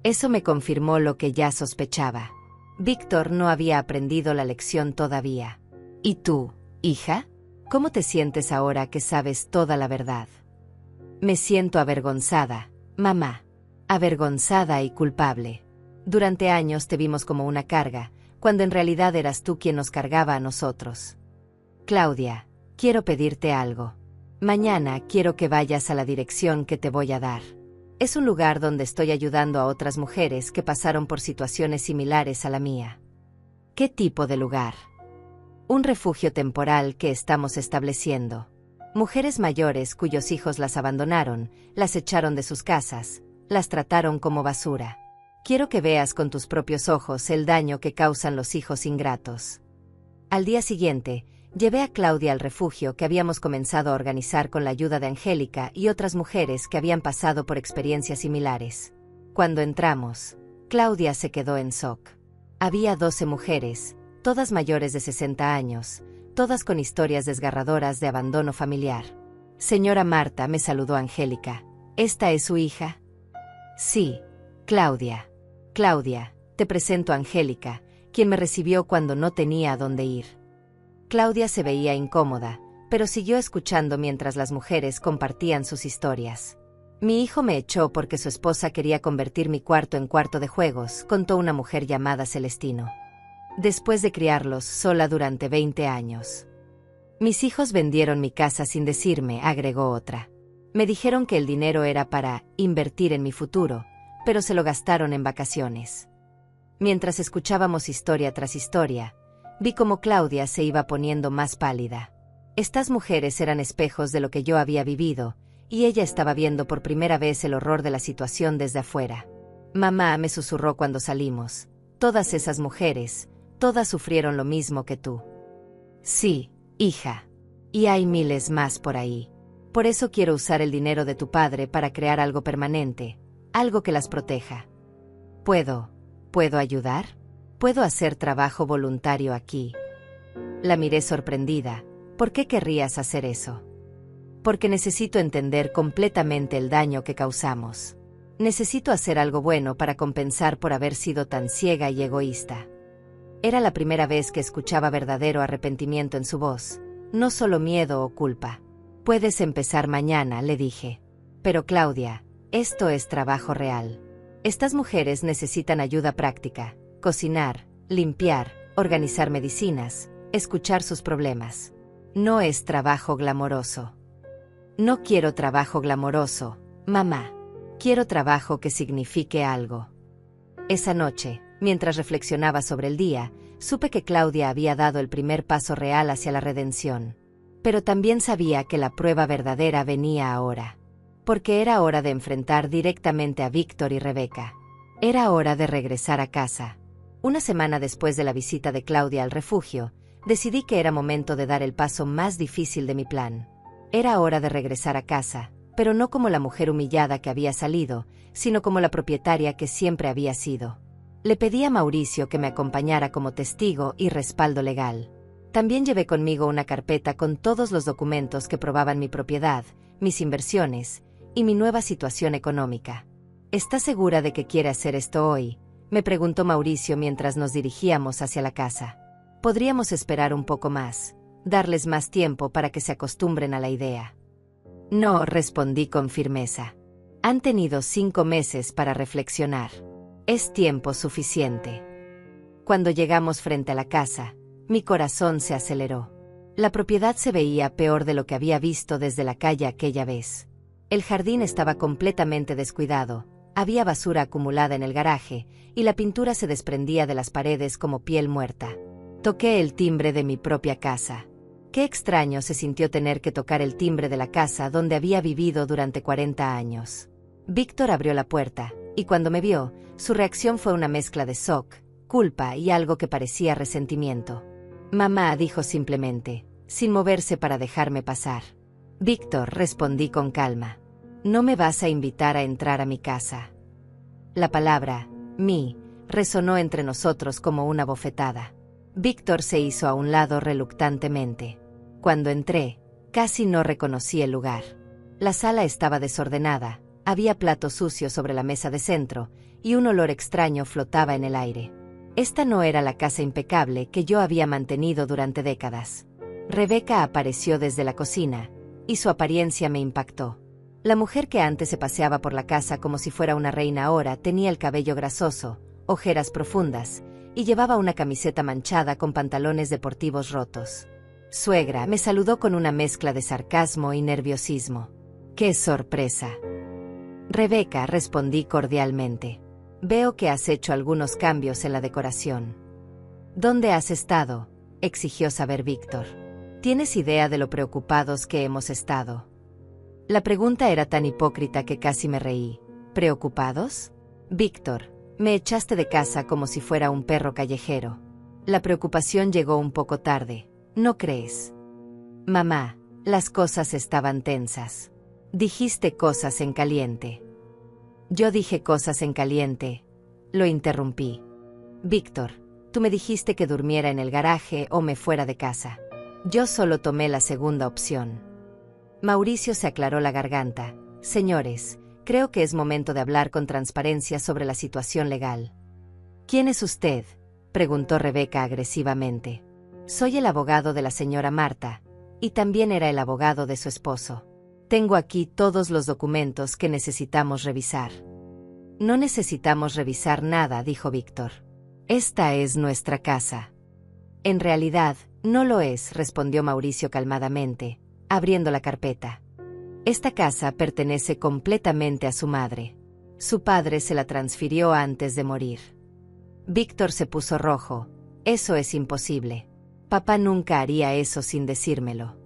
Eso me confirmó lo que ya sospechaba. Víctor no había aprendido la lección todavía. «¿Y tú, hija? ¿Cómo te sientes ahora que sabes toda la verdad?». «Me siento avergonzada, mamá. Avergonzada y culpable. Durante años te vimos como una carga, cuando en realidad eras tú quien nos cargaba a nosotros. Claudia, quiero pedirte algo. Mañana quiero que vayas a la dirección que te voy a dar. Es un lugar donde estoy ayudando a otras mujeres que pasaron por situaciones similares a la mía». «¿Qué tipo de lugar?». «Un refugio temporal que estamos estableciendo. Mujeres mayores cuyos hijos las abandonaron, las echaron de sus casas, las trataron como basura. Quiero que veas con tus propios ojos el daño que causan los hijos ingratos». Al día siguiente, llevé a Claudia al refugio que habíamos comenzado a organizar con la ayuda de Angélica y otras mujeres que habían pasado por experiencias similares. Cuando entramos, Claudia se quedó en shock. Había 12 mujeres, todas mayores de 60 años, todas con historias desgarradoras de abandono familiar. «Señora Marta», me saludó Angélica. «¿Esta es su hija?». «Sí, Claudia». «Claudia, te presento a Angélica, quien me recibió cuando no tenía a dónde ir. Claudia se veía incómoda, pero siguió escuchando mientras las mujeres compartían sus historias. Mi hijo me echó porque su esposa quería convertir mi cuarto en cuarto de juegos, contó una mujer llamada Celestino. Después de criarlos sola durante 20 años. Mis hijos vendieron mi casa sin decirme, agregó otra. Me dijeron que el dinero era para invertir en mi futuro, pero se lo gastaron en vacaciones. Mientras escuchábamos historia tras historia, vi cómo Claudia se iba poniendo más pálida. Estas mujeres eran espejos de lo que yo había vivido, y ella estaba viendo por primera vez el horror de la situación desde afuera. Mamá, me susurró cuando salimos. Todas esas mujeres, todas sufrieron lo mismo que tú. Sí, hija. Y hay miles más por ahí. Por eso quiero usar el dinero de tu padre para crear algo permanente, algo que las proteja. ¿Puedo ayudar? ¿Puedo hacer trabajo voluntario aquí? La miré sorprendida. ¿Por qué querrías hacer eso? Porque necesito entender completamente el daño que causamos. Necesito hacer algo bueno para compensar por haber sido tan ciega y egoísta. Era la primera vez que escuchaba verdadero arrepentimiento en su voz, no solo miedo o culpa. Puedes empezar mañana, le dije. Pero Claudia, esto es trabajo real. Estas mujeres necesitan ayuda práctica, cocinar, limpiar, organizar medicinas, escuchar sus problemas. No es trabajo glamoroso. No quiero trabajo glamoroso, mamá. Quiero trabajo que signifique algo. Esa noche, mientras reflexionaba sobre el día, supe que Claudia había dado el primer paso real hacia la redención. Pero también sabía que la prueba verdadera venía ahora. Porque era hora de enfrentar directamente a Víctor y Rebeca. Era hora de regresar a casa. Una semana después de la visita de Claudia al refugio, decidí que era momento de dar el paso más difícil de mi plan. Era hora de regresar a casa, pero no como la mujer humillada que había salido, sino como la propietaria que siempre había sido. Le pedí a Mauricio que me acompañara como testigo y respaldo legal. También llevé conmigo una carpeta con todos los documentos que probaban mi propiedad, mis inversiones y mi nueva situación económica. ¿Estás segura de que quiere hacer esto hoy?, me preguntó Mauricio mientras nos dirigíamos hacia la casa. Podríamos esperar un poco más, darles más tiempo para que se acostumbren a la idea. No, respondí con firmeza. Han tenido 5 meses para reflexionar. Es tiempo suficiente. Cuando llegamos frente a la casa, mi corazón se aceleró. La propiedad se veía peor de lo que había visto desde la calle aquella vez. El jardín estaba completamente descuidado, había basura acumulada en el garaje, y la pintura se desprendía de las paredes como piel muerta. Toqué el timbre de mi propia casa. Qué extraño se sintió tener que tocar el timbre de la casa donde había vivido durante 40 años. Víctor abrió la puerta, y cuando me vio, su reacción fue una mezcla de shock, culpa y algo que parecía resentimiento. Mamá, dijo simplemente, sin moverse para dejarme pasar. Víctor, respondí con calma. No me vas a invitar a entrar a mi casa. La palabra, mi, resonó entre nosotros como una bofetada. Víctor se hizo a un lado reluctantemente. Cuando entré, casi no reconocí el lugar. La sala estaba desordenada, había platos sucios sobre la mesa de centro, y un olor extraño flotaba en el aire. Esta no era la casa impecable que yo había mantenido durante décadas. Rebeca apareció desde la cocina, y su apariencia me impactó. La mujer que antes se paseaba por la casa como si fuera una reina ahora tenía el cabello grasoso, ojeras profundas, y llevaba una camiseta manchada con pantalones deportivos rotos. Suegra, me saludó con una mezcla de sarcasmo y nerviosismo. ¡Qué sorpresa! Rebeca, respondí cordialmente. Veo que has hecho algunos cambios en la decoración. ¿Dónde has estado?, exigió saber Víctor. ¿Tienes idea de lo preocupados que hemos estado? La pregunta era tan hipócrita que casi me reí. ¿Preocupados? Víctor, me echaste de casa como si fuera un perro callejero. La preocupación llegó un poco tarde, ¿no crees? Mamá, las cosas estaban tensas. Dijiste cosas en caliente. Yo dije cosas en caliente. Lo interrumpí. Víctor, tú me dijiste que durmiera en el garaje o me fuera de casa. Yo solo tomé la segunda opción. Mauricio se aclaró la garganta. Señores, creo que es momento de hablar con transparencia sobre la situación legal. ¿Quién es usted? preguntó Rebeca agresivamente. Soy el abogado de la señora Marta, y también era el abogado de su esposo. Tengo aquí todos los documentos que necesitamos revisar. No necesitamos revisar nada, dijo Víctor. Esta es nuestra casa. En realidad, no lo es, respondió Mauricio calmadamente, abriendo la carpeta. Esta casa pertenece completamente a su madre. Su padre se la transfirió antes de morir. Víctor se puso rojo. Eso es imposible. Papá nunca haría eso sin decírmelo.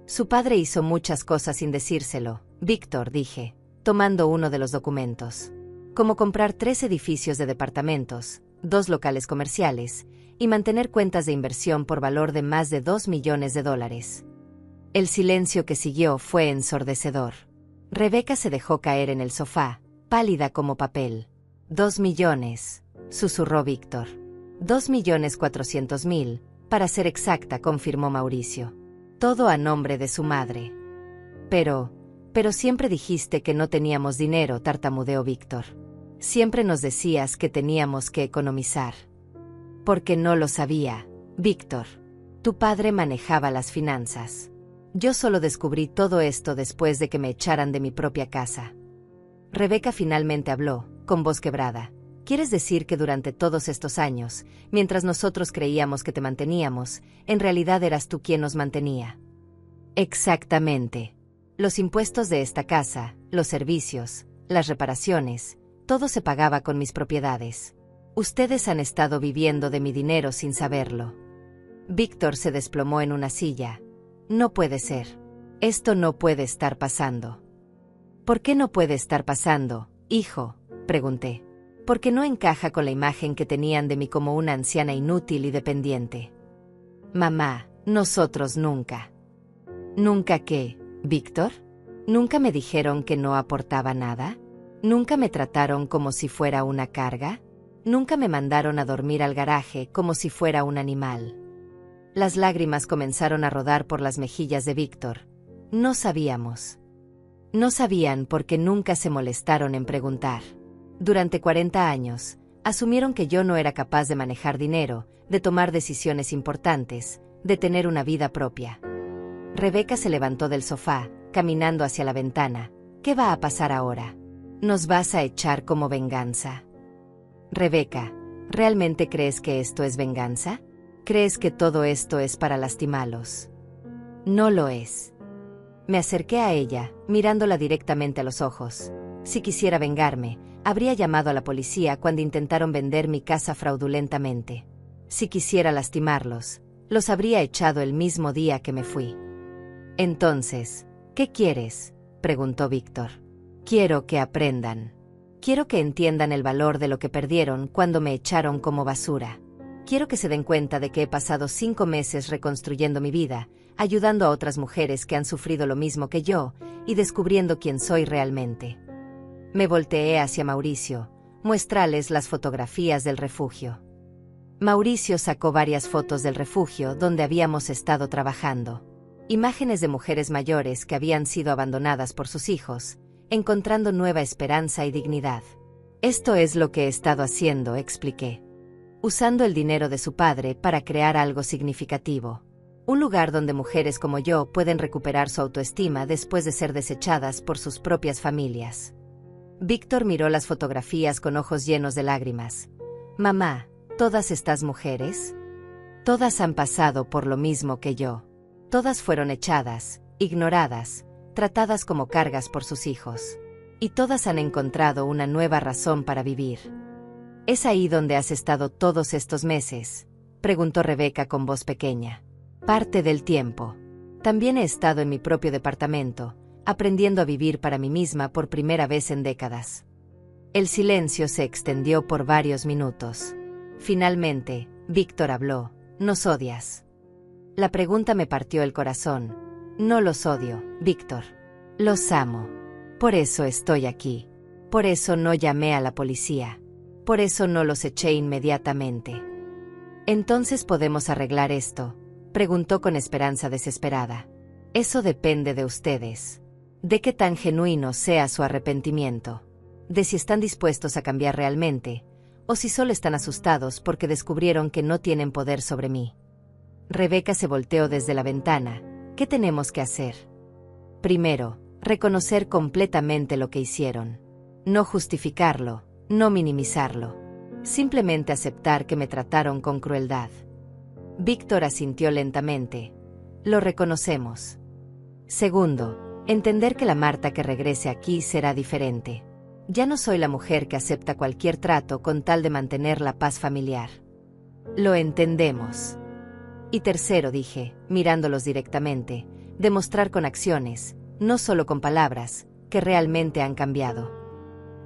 Su padre hizo muchas cosas sin decírselo, Víctor, dije, tomando uno de los documentos. Como comprar 3 edificios de departamentos, 2 locales comerciales, y mantener cuentas de inversión por valor de más de $2 millones. El silencio que siguió fue ensordecedor. Rebeca se dejó caer en el sofá, pálida como papel. 2 millones, susurró Víctor. 2.400.000, para ser exacta, confirmó Mauricio. Todo a nombre de su madre. Pero siempre dijiste que no teníamos dinero, tartamudeó Víctor. Siempre nos decías que teníamos que economizar. Porque no lo sabía, Víctor. Tu padre manejaba las finanzas. Yo solo descubrí todo esto después de que me echaran de mi propia casa. Rebeca finalmente habló, con voz quebrada. ¿Quieres decir que durante todos estos años, mientras nosotros creíamos que te manteníamos, en realidad eras tú quien nos mantenía? Exactamente. Los impuestos de esta casa, los servicios, las reparaciones, todo se pagaba con mis propiedades. Ustedes han estado viviendo de mi dinero sin saberlo. Víctor se desplomó en una silla. No puede ser. Esto no puede estar pasando. ¿Por qué no puede estar pasando, hijo?, pregunté. Porque no encaja con la imagen que tenían de mí como una anciana inútil y dependiente. Mamá, nosotros nunca. ¿Nunca qué, Víctor? ¿Nunca me dijeron que no aportaba nada? ¿Nunca me trataron como si fuera una carga? ¿Nunca me mandaron a dormir al garaje como si fuera un animal? Las lágrimas comenzaron a rodar por las mejillas de Víctor. No sabíamos. No sabían porque nunca se molestaron en preguntar. Durante 40 años, asumieron que yo no era capaz de manejar dinero, de tomar decisiones importantes, de tener una vida propia. Rebeca se levantó del sofá, caminando hacia la ventana. ¿Qué va a pasar ahora? ¿Nos vas a echar como venganza? Rebeca, ¿realmente crees que esto es venganza? ¿Crees que todo esto es para lastimarlos? No lo es. Me acerqué a ella, mirándola directamente a los ojos. Si quisiera vengarme, habría llamado a la policía cuando intentaron vender mi casa fraudulentamente. Si quisiera lastimarlos, los habría echado el mismo día que me fui. Entonces, ¿qué quieres?, preguntó Víctor. Quiero que aprendan. Quiero que entiendan el valor de lo que perdieron cuando me echaron como basura. Quiero que se den cuenta de que he pasado 5 meses reconstruyendo mi vida, ayudando a otras mujeres que han sufrido lo mismo que yo, y descubriendo quién soy realmente. Me volteé hacia Mauricio. Muéstrales las fotografías del refugio. Mauricio sacó varias fotos del refugio donde habíamos estado trabajando. Imágenes de mujeres mayores que habían sido abandonadas por sus hijos, encontrando nueva esperanza y dignidad. Esto es lo que he estado haciendo, expliqué. Usando el dinero de su padre para crear algo significativo. Un lugar donde mujeres como yo pueden recuperar su autoestima después de ser desechadas por sus propias familias. Víctor miró las fotografías con ojos llenos de lágrimas. Mamá, ¿todas estas mujeres? Todas han pasado por lo mismo que yo. Todas fueron echadas, ignoradas, tratadas como cargas por sus hijos. Y todas han encontrado una nueva razón para vivir. ¿Es ahí donde has estado todos estos meses?, preguntó Rebeca con voz pequeña. Parte del tiempo. También he estado en mi propio departamento, aprendiendo a vivir para mí misma por primera vez en décadas. El silencio se extendió por varios minutos. Finalmente, Víctor habló. ¿Nos odias? La pregunta me partió el corazón. No los odio, Víctor. Los amo. Por eso estoy aquí. Por eso no llamé a la policía. Por eso no los eché inmediatamente. ¿Entonces podemos arreglar esto?, preguntó con esperanza desesperada. Eso depende de ustedes. De qué tan genuino sea su arrepentimiento. De si están dispuestos a cambiar realmente, o si solo están asustados porque descubrieron que no tienen poder sobre mí. Rebeca se volteó desde la ventana. ¿Qué tenemos que hacer? Primero, reconocer completamente lo que hicieron. No justificarlo, no minimizarlo. Simplemente aceptar que me trataron con crueldad. Víctor asintió lentamente. Lo reconocemos. Segundo, entender que la Marta que regrese aquí será diferente. Ya no soy la mujer que acepta cualquier trato con tal de mantener la paz familiar. Lo entendemos. Y tercero, dije, mirándolos directamente, demostrar con acciones, no solo con palabras, que realmente han cambiado.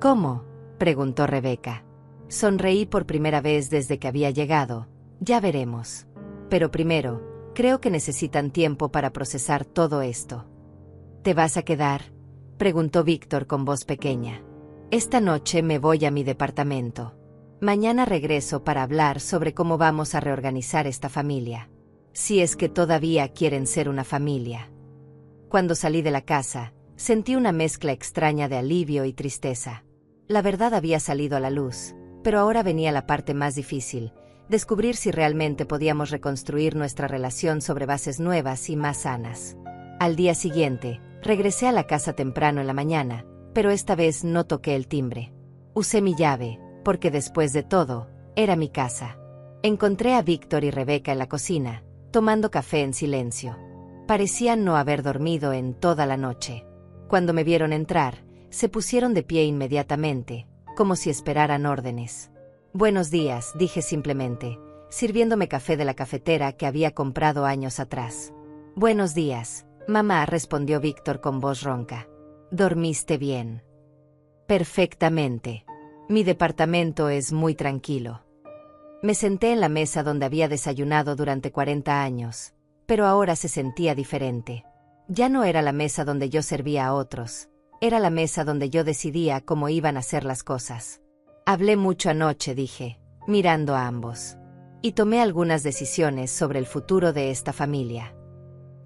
¿Cómo?, preguntó Rebeca. Sonreí por primera vez desde que había llegado. Ya veremos. Pero primero, creo que necesitan tiempo para procesar todo esto. ¿Te vas a quedar?, preguntó Víctor con voz pequeña. Esta noche me voy a mi departamento. Mañana regreso para hablar sobre cómo vamos a reorganizar esta familia. Si es que todavía quieren ser una familia. Cuando salí de la casa, sentí una mezcla extraña de alivio y tristeza. La verdad había salido a la luz, pero ahora venía la parte más difícil, descubrir si realmente podíamos reconstruir nuestra relación sobre bases nuevas y más sanas. Al día siguiente, regresé a la casa temprano en la mañana, pero esta vez no toqué el timbre. Usé mi llave, porque después de todo, era mi casa. Encontré a Víctor y Rebeca en la cocina, tomando café en silencio. Parecían no haber dormido en toda la noche. Cuando me vieron entrar, se pusieron de pie inmediatamente, como si esperaran órdenes. Buenos días, dije simplemente, sirviéndome café de la cafetera que había comprado años atrás. Buenos días, mamá, respondió Víctor con voz ronca. ¿Dormiste bien? Perfectamente. Mi departamento es muy tranquilo. Me senté en la mesa donde había desayunado durante 40 años, pero ahora se sentía diferente. Ya no era la mesa donde yo servía a otros, era la mesa donde yo decidía cómo iban a ser las cosas. Hablé mucho anoche, dije, mirando a ambos. Y tomé algunas decisiones sobre el futuro de esta familia.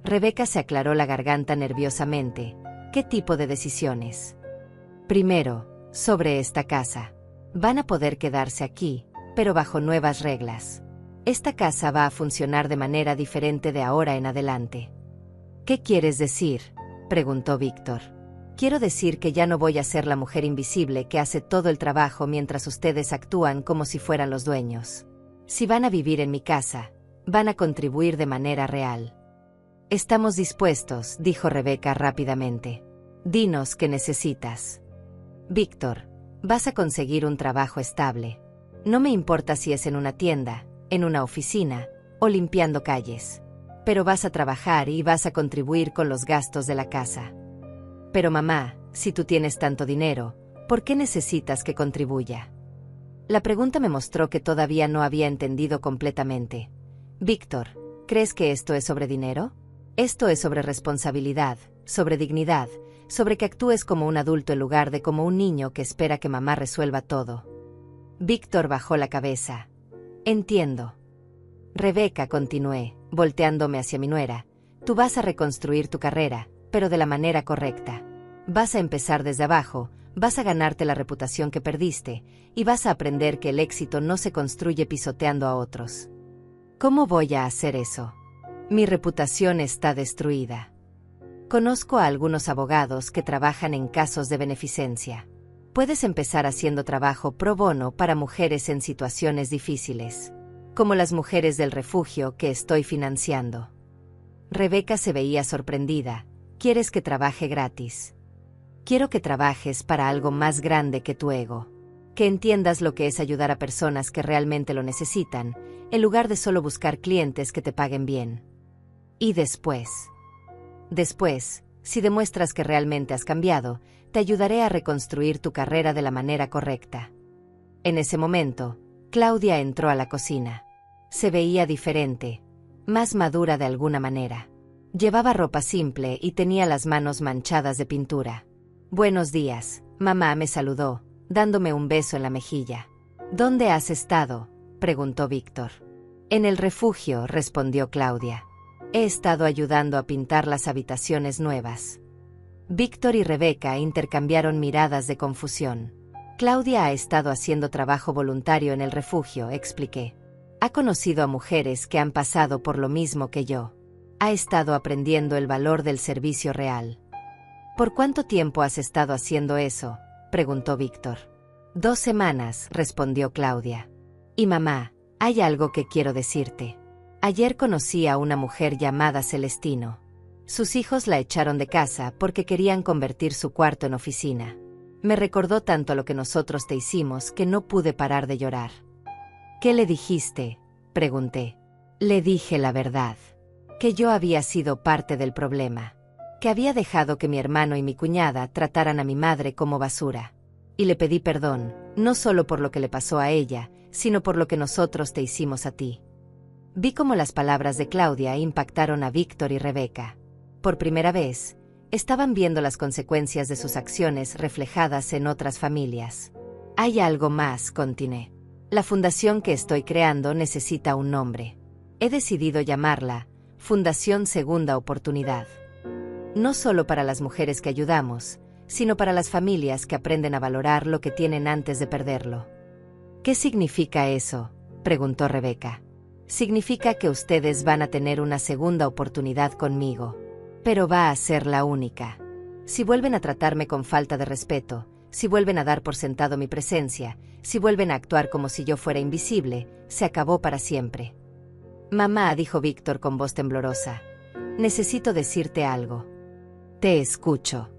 Rebeca se aclaró la garganta nerviosamente. ¿Qué tipo de decisiones? Primero, sobre esta casa. Van a poder quedarse aquí, pero bajo nuevas reglas. Esta casa va a funcionar de manera diferente de ahora en adelante. ¿Qué quieres decir?, preguntó Víctor. Quiero decir que ya no voy a ser la mujer invisible que hace todo el trabajo mientras ustedes actúan como si fueran los dueños. Si van a vivir en mi casa, van a contribuir de manera real. Estamos dispuestos, dijo Rebeca rápidamente. Dinos qué necesitas. Víctor, vas a conseguir un trabajo estable. No me importa si es en una tienda, en una oficina o limpiando calles. Pero vas a trabajar y vas a contribuir con los gastos de la casa. Pero mamá, si tú tienes tanto dinero, ¿por qué necesitas que contribuya? La pregunta me mostró que todavía no había entendido completamente. Víctor, ¿crees que esto es sobre dinero? Esto es sobre responsabilidad, sobre dignidad, sobre que actúes como un adulto en lugar de como un niño que espera que mamá resuelva todo. Víctor bajó la cabeza. Entiendo. Rebeca, continué, volteándome hacia mi nuera, tú vas a reconstruir tu carrera, pero de la manera correcta. Vas a empezar desde abajo, vas a ganarte la reputación que perdiste, y vas a aprender que el éxito no se construye pisoteando a otros. ¿Cómo voy a hacer eso? Mi reputación está destruida. Conozco a algunos abogados que trabajan en casos de beneficencia. Puedes empezar haciendo trabajo pro bono para mujeres en situaciones difíciles, como las mujeres del refugio que estoy financiando. Rebeca se veía sorprendida. ¿Quieres que trabaje gratis? Quiero que trabajes para algo más grande que tu ego. Que entiendas lo que es ayudar a personas que realmente lo necesitan, en lugar de solo buscar clientes que te paguen bien. Y después, si demuestras que realmente has cambiado, te ayudaré a reconstruir tu carrera de la manera correcta. En ese momento, Claudia entró a la cocina. Se veía diferente, más madura de alguna manera. Llevaba ropa simple y tenía las manos manchadas de pintura. Buenos días, mamá, me saludó, dándome un beso en la mejilla. ¿Dónde has estado?, preguntó Víctor. En el refugio, respondió Claudia. He estado ayudando a pintar las habitaciones nuevas. Víctor y Rebeca intercambiaron miradas de confusión. Claudia ha estado haciendo trabajo voluntario en el refugio, expliqué. Ha conocido a mujeres que han pasado por lo mismo que yo. Ha estado aprendiendo el valor del servicio real. ¿Por cuánto tiempo has estado haciendo eso?, preguntó Víctor. 2 semanas, respondió Claudia. Y mamá, hay algo que quiero decirte. Ayer conocí a una mujer llamada Celestino. Sus hijos la echaron de casa porque querían convertir su cuarto en oficina. Me recordó tanto lo que nosotros te hicimos que no pude parar de llorar. ¿Qué le dijiste?, pregunté. Le dije la verdad. Que yo había sido parte del problema. Que había dejado que mi hermano y mi cuñada trataran a mi madre como basura. Y le pedí perdón, no solo por lo que le pasó a ella, sino por lo que nosotros te hicimos a ti. Vi cómo las palabras de Claudia impactaron a Víctor y Rebeca. Por primera vez, estaban viendo las consecuencias de sus acciones reflejadas en otras familias. Hay algo más, continué. La fundación que estoy creando necesita un nombre. He decidido llamarla Fundación Segunda Oportunidad. No solo para las mujeres que ayudamos, sino para las familias que aprenden a valorar lo que tienen antes de perderlo. ¿Qué significa eso?, preguntó Rebeca. Significa que ustedes van a tener una segunda oportunidad conmigo. Pero va a ser la única. Si vuelven a tratarme con falta de respeto, si vuelven a dar por sentado mi presencia, si vuelven a actuar como si yo fuera invisible, se acabó para siempre. Mamá, dijo Víctor con voz temblorosa, necesito decirte algo. Te escucho.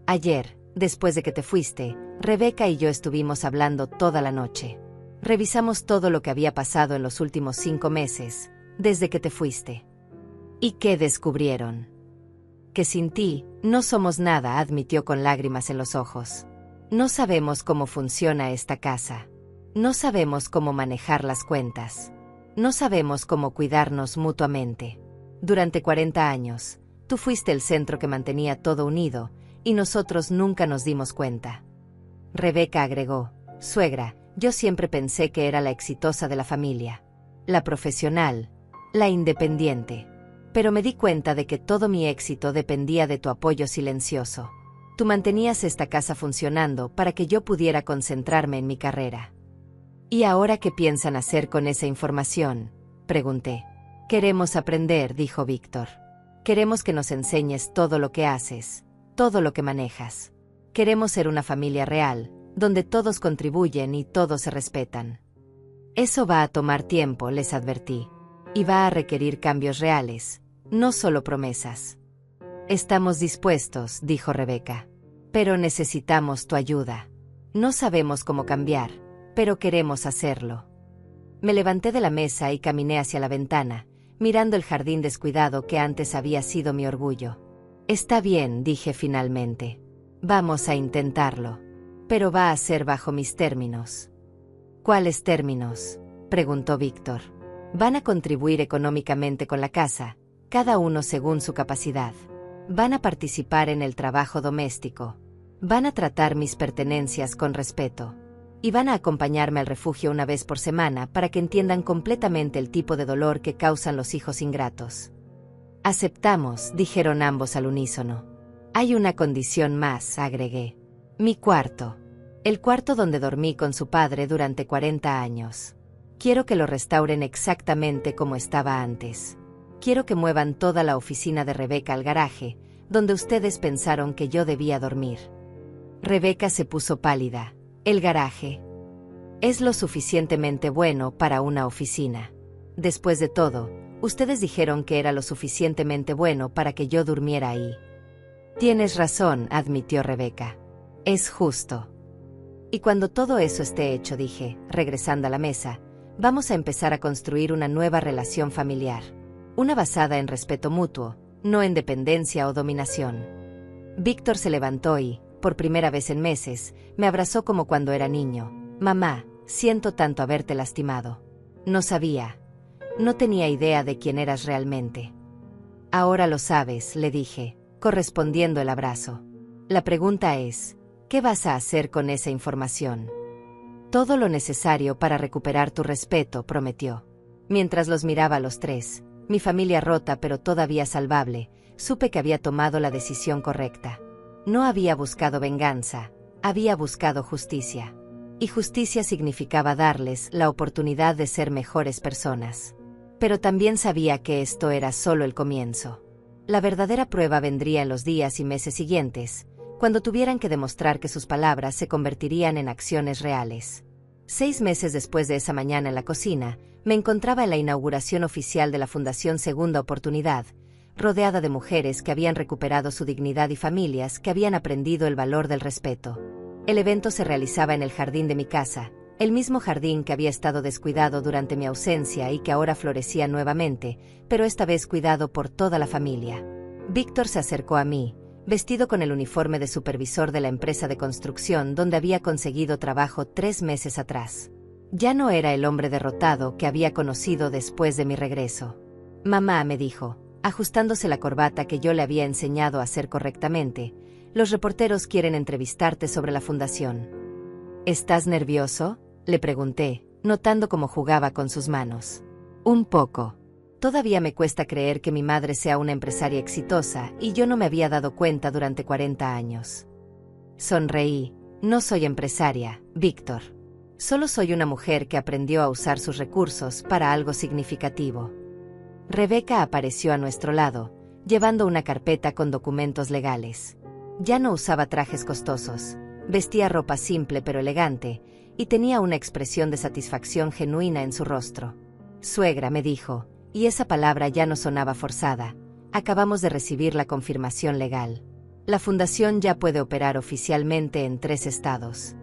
Ayer, después de que te fuiste, Rebeca y yo estuvimos hablando toda la noche. Revisamos todo lo que había pasado en los últimos 5 meses, desde que te fuiste. ¿Y qué descubrieron? Que sin ti, no somos nada, admitió con lágrimas en los ojos. No sabemos cómo funciona esta casa. No sabemos cómo manejar las cuentas. No sabemos cómo cuidarnos mutuamente. Durante 40 años, tú fuiste el centro que mantenía todo unido, y nosotros nunca nos dimos cuenta. Rebeca agregó, suegra, yo siempre pensé que era la exitosa de la familia, la profesional, la independiente. Pero me di cuenta de que todo mi éxito dependía de tu apoyo silencioso. Tú mantenías esta casa funcionando para que yo pudiera concentrarme en mi carrera. ¿Y ahora qué piensan hacer con esa información?, pregunté. Queremos aprender, dijo Víctor. Queremos que nos enseñes todo lo que haces, todo lo que manejas. Queremos ser una familia real, donde todos contribuyen y todos se respetan. Eso va a tomar tiempo, les advertí. Y va a requerir cambios reales, no solo promesas. Estamos dispuestos, dijo Rebeca. Pero necesitamos tu ayuda. No sabemos cómo cambiar, pero queremos hacerlo. Me levanté de la mesa y caminé hacia la ventana, mirando el jardín descuidado que antes había sido mi orgullo. Está bien, dije finalmente. Vamos a intentarlo. Pero va a ser bajo mis términos. ¿Cuáles términos?, preguntó Víctor. Van a contribuir económicamente con la casa, cada uno según su capacidad. Van a participar en el trabajo doméstico. Van a tratar mis pertenencias con respeto. Y van a acompañarme al refugio una vez por semana para que entiendan completamente el tipo de dolor que causan los hijos ingratos. Aceptamos, dijeron ambos al unísono. Hay una condición más, agregué. Mi cuarto. El cuarto donde dormí con su padre durante 40 años. Quiero que lo restauren exactamente como estaba antes. Quiero que muevan toda la oficina de Rebeca al garaje, donde ustedes pensaron que yo debía dormir. Rebeca se puso pálida. El garaje es lo suficientemente bueno para una oficina. Después de todo, ustedes dijeron que era lo suficientemente bueno para que yo durmiera ahí. Tienes razón, admitió Rebeca. Es justo. Y cuando todo eso esté hecho, dije, regresando a la mesa, vamos a empezar a construir una nueva relación familiar. Una basada en respeto mutuo, no en dependencia o dominación. Víctor se levantó y, por primera vez en meses, me abrazó como cuando era niño. Mamá, siento tanto haberte lastimado. No sabía. No tenía idea de quién eras realmente. Ahora lo sabes, le dije, correspondiendo el abrazo. La pregunta es, ¿qué vas a hacer con esa información? Todo lo necesario para recuperar tu respeto, prometió. Mientras los miraba a los tres, mi familia rota pero todavía salvable, supe que había tomado la decisión correcta. No había buscado venganza, Había buscado justicia. Y justicia significaba darles la oportunidad de ser mejores personas. Pero también sabía que esto era solo el comienzo. La verdadera prueba vendría en los días y meses siguientes, cuando tuvieran que demostrar que sus palabras se convertirían en acciones reales. 6 meses después de esa mañana en la cocina, me encontraba en la inauguración oficial de la Fundación Segunda Oportunidad, rodeada de mujeres que habían recuperado su dignidad y familias que habían aprendido el valor del respeto. El evento se realizaba en el jardín de mi casa, el mismo jardín que había estado descuidado durante mi ausencia y que ahora florecía nuevamente, pero esta vez cuidado por toda la familia. Víctor se acercó a mí, vestido con el uniforme de supervisor de la empresa de construcción donde había conseguido trabajo 3 meses atrás. Ya no era el hombre derrotado que había conocido después de mi regreso. Mamá, me dijo, ajustándose la corbata que yo le había enseñado a hacer correctamente, los reporteros quieren entrevistarte sobre la fundación. ¿Estás nervioso?, le pregunté, notando cómo jugaba con sus manos. Un poco. Todavía me cuesta creer que mi madre sea una empresaria exitosa y yo no me había dado cuenta durante 40 años. Sonreí. No soy empresaria, Víctor. Solo soy una mujer que aprendió a usar sus recursos para algo significativo. Rebeca apareció a nuestro lado, llevando una carpeta con documentos legales. Ya no usaba trajes costosos, vestía ropa simple pero elegante, y tenía una expresión de satisfacción genuina en su rostro. Suegra, me dijo, y esa palabra ya no sonaba forzada. Acabamos de recibir la confirmación legal. La fundación ya puede operar oficialmente en 3 estados.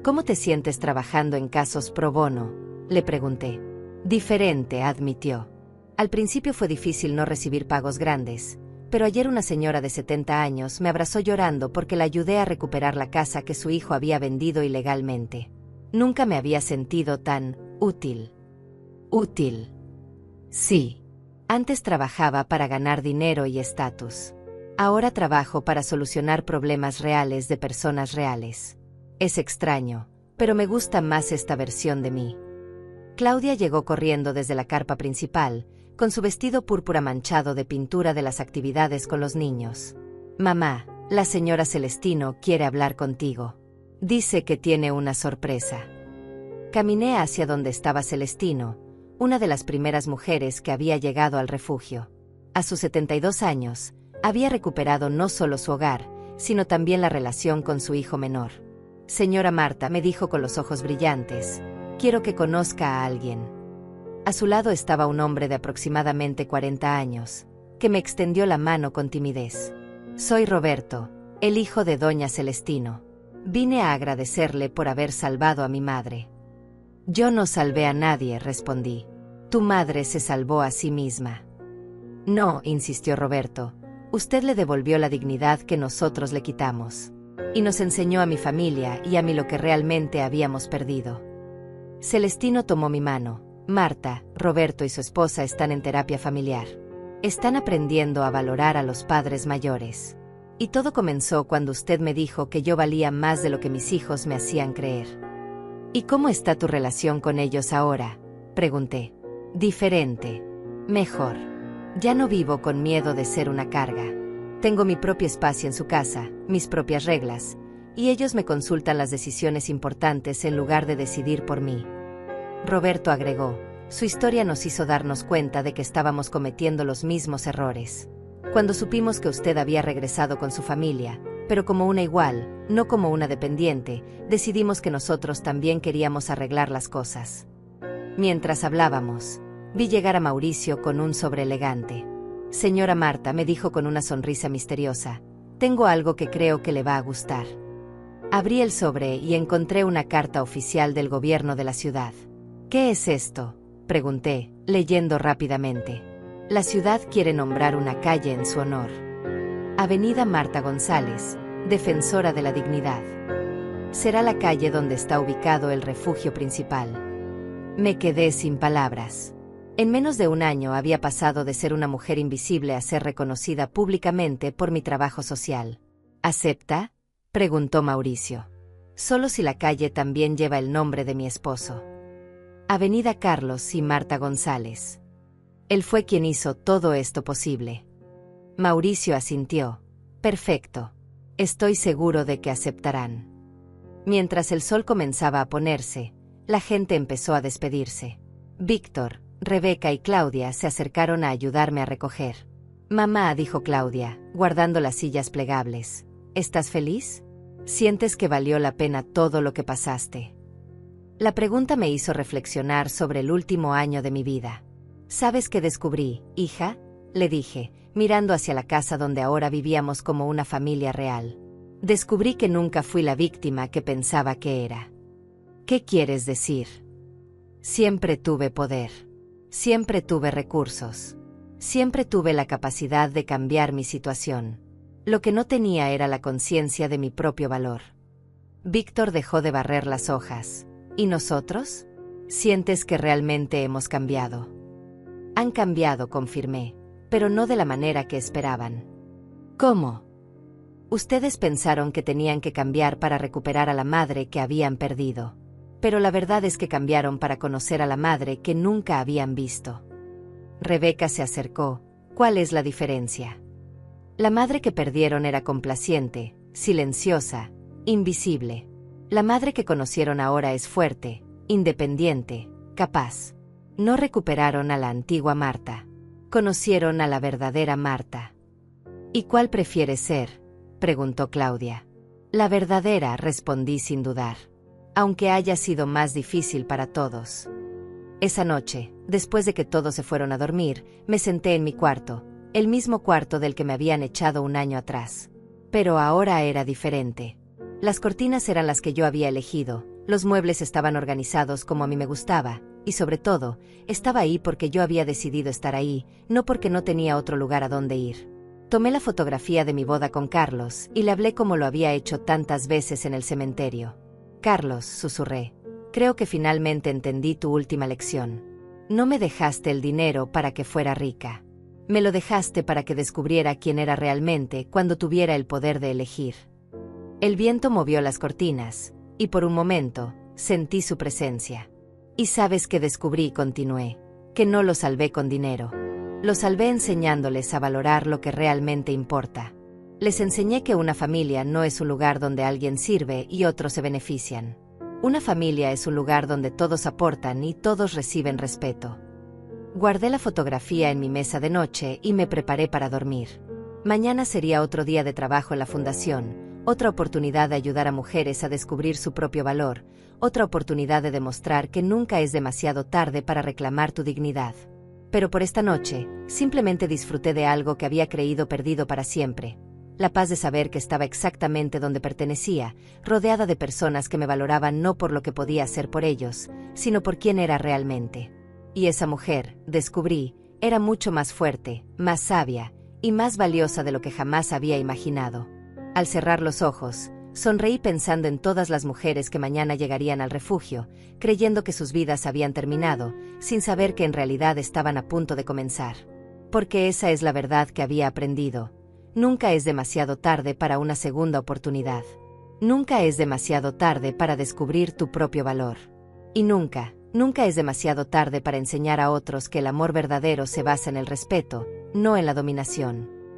¿Cómo te sientes trabajando en casos pro bono?, le pregunté. Diferente, admitió. Al principio fue difícil no recibir pagos grandes, pero ayer una señora de 70 años me abrazó llorando porque la ayudé a recuperar la casa que su hijo había vendido ilegalmente. Nunca me había sentido tan útil. ¿Útil? Sí. Antes trabajaba para ganar dinero y estatus. Ahora trabajo para solucionar problemas reales de personas reales. Es extraño, pero me gusta más esta versión de mí. Claudia llegó corriendo desde la carpa principal, con su vestido púrpura manchado de pintura de las actividades con los niños. Mamá, la señora Celestino quiere hablar contigo. Dice que tiene una sorpresa. Caminé hacia donde estaba Celestino, una de las primeras mujeres que había llegado al refugio. A sus 72 años, había recuperado no solo su hogar, sino también la relación con su hijo menor. Señora Marta, me dijo con los ojos brillantes, quiero que conozca a alguien. A su lado estaba un hombre de aproximadamente 40 años, que me extendió la mano con timidez. Soy Roberto, el hijo de doña Celestino. Vine a agradecerle por haber salvado a mi madre. Yo no salvé a nadie, respondí. Tu madre se salvó a sí misma. No, insistió Roberto, usted le devolvió la dignidad que nosotros le quitamos. Y nos enseñó a mi familia y a mí lo que realmente habíamos perdido. Celestino tomó mi mano. Marta, Roberto y su esposa están en terapia familiar. Están aprendiendo a valorar a los padres mayores. Y todo comenzó cuando usted me dijo que yo valía más de lo que mis hijos me hacían creer. ¿Y cómo está tu relación con ellos ahora?, pregunté. Diferente. Mejor. Ya no vivo con miedo de ser una carga. Tengo mi propio espacio en su casa, mis propias reglas, y ellos me consultan las decisiones importantes en lugar de decidir por mí. Roberto agregó, su historia nos hizo darnos cuenta de que estábamos cometiendo los mismos errores. Cuando supimos que usted había regresado con su familia, pero como una igual, no como una dependiente, decidimos que nosotros también queríamos arreglar las cosas. Mientras hablábamos, vi llegar a Mauricio con un sobre elegante. Señora Marta, me dijo con una sonrisa misteriosa, tengo algo que creo que le va a gustar. Abrí el sobre y encontré una carta oficial del gobierno de la ciudad. ¿Qué es esto?, pregunté, leyendo rápidamente. La ciudad quiere nombrar una calle en su honor. Avenida Marta González, defensora de la dignidad. Será la calle donde está ubicado el refugio principal. Me quedé sin palabras. En menos de un año había pasado de ser una mujer invisible a ser reconocida públicamente por mi trabajo social. ¿Acepta?, preguntó Mauricio. Solo si la calle también lleva el nombre de mi esposo. Avenida Carlos y Marta González. Él fue quien hizo todo esto posible. Mauricio asintió. Perfecto. Estoy seguro de que aceptarán. Mientras el sol comenzaba a ponerse, la gente empezó a despedirse. Víctor, Rebeca y Claudia se acercaron a ayudarme a recoger. Mamá, dijo Claudia, guardando las sillas plegables. ¿Estás feliz? ¿Sientes que valió la pena todo lo que pasaste? La pregunta me hizo reflexionar sobre el último año de mi vida. ¿Sabes qué descubrí, hija?, le dije, mirando hacia la casa donde ahora vivíamos como una familia real. Descubrí que nunca fui la víctima que pensaba que era. ¿Qué quieres decir? Siempre tuve poder. Siempre tuve recursos. Siempre tuve la capacidad de cambiar mi situación. Lo que no tenía era la conciencia de mi propio valor. Víctor dejó de barrer las hojas. ¿Y nosotros? ¿Sientes que realmente hemos cambiado? Han cambiado, confirmé, pero no de la manera que esperaban. ¿Cómo? Ustedes pensaron que tenían que cambiar para recuperar a la madre que habían perdido. Pero la verdad es que cambiaron para conocer a la madre que nunca habían visto. Rebeca se acercó. ¿Cuál es la diferencia? La madre que perdieron era complaciente, silenciosa, invisible. La madre que conocieron ahora es fuerte, independiente, capaz. No recuperaron a la antigua Marta. Conocieron a la verdadera Marta. ¿Y cuál prefieres ser?, preguntó Claudia. La verdadera, respondí sin dudar. Aunque haya sido más difícil para todos. Esa noche, después de que todos se fueron a dormir, me senté en mi cuarto, el mismo cuarto del que me habían echado un año atrás. Pero ahora era diferente. Las cortinas eran las que yo había elegido, los muebles estaban organizados como a mí me gustaba, y sobre todo, estaba ahí porque yo había decidido estar ahí, no porque no tenía otro lugar a donde ir. Tomé la fotografía de mi boda con Carlos y le hablé como lo había hecho tantas veces en el cementerio. Carlos, susurré, creo que finalmente entendí tu última lección. No me dejaste el dinero para que fuera rica. Me lo dejaste para que descubriera quién era realmente cuando tuviera el poder de elegir. El viento movió las cortinas, y por un momento, sentí su presencia. Y sabes que descubrí, continué, que no lo salvé con dinero. Lo salvé enseñándoles a valorar lo que realmente importa. Les enseñé que una familia no es un lugar donde alguien sirve y otros se benefician. Una familia es un lugar donde todos aportan y todos reciben respeto. Guardé la fotografía en mi mesa de noche y me preparé para dormir. Mañana sería otro día de trabajo en la fundación, otra oportunidad de ayudar a mujeres a descubrir su propio valor, otra oportunidad de demostrar que nunca es demasiado tarde para reclamar tu dignidad. Pero por esta noche, simplemente disfruté de algo que había creído perdido para siempre. La paz de saber que estaba exactamente donde pertenecía, rodeada de personas que me valoraban no por lo que podía hacer por ellos, sino por quién era realmente. Y esa mujer, descubrí, era mucho más fuerte, más sabia, y más valiosa de lo que jamás había imaginado. Al cerrar los ojos, sonreí pensando en todas las mujeres que mañana llegarían al refugio, creyendo que sus vidas habían terminado, sin saber que en realidad estaban a punto de comenzar. Porque esa es la verdad que había aprendido. Nunca es demasiado tarde para una segunda oportunidad. Nunca es demasiado tarde para descubrir tu propio valor. Y nunca es demasiado tarde para enseñar a otros que el amor verdadero se basa en el respeto, no en la dominación.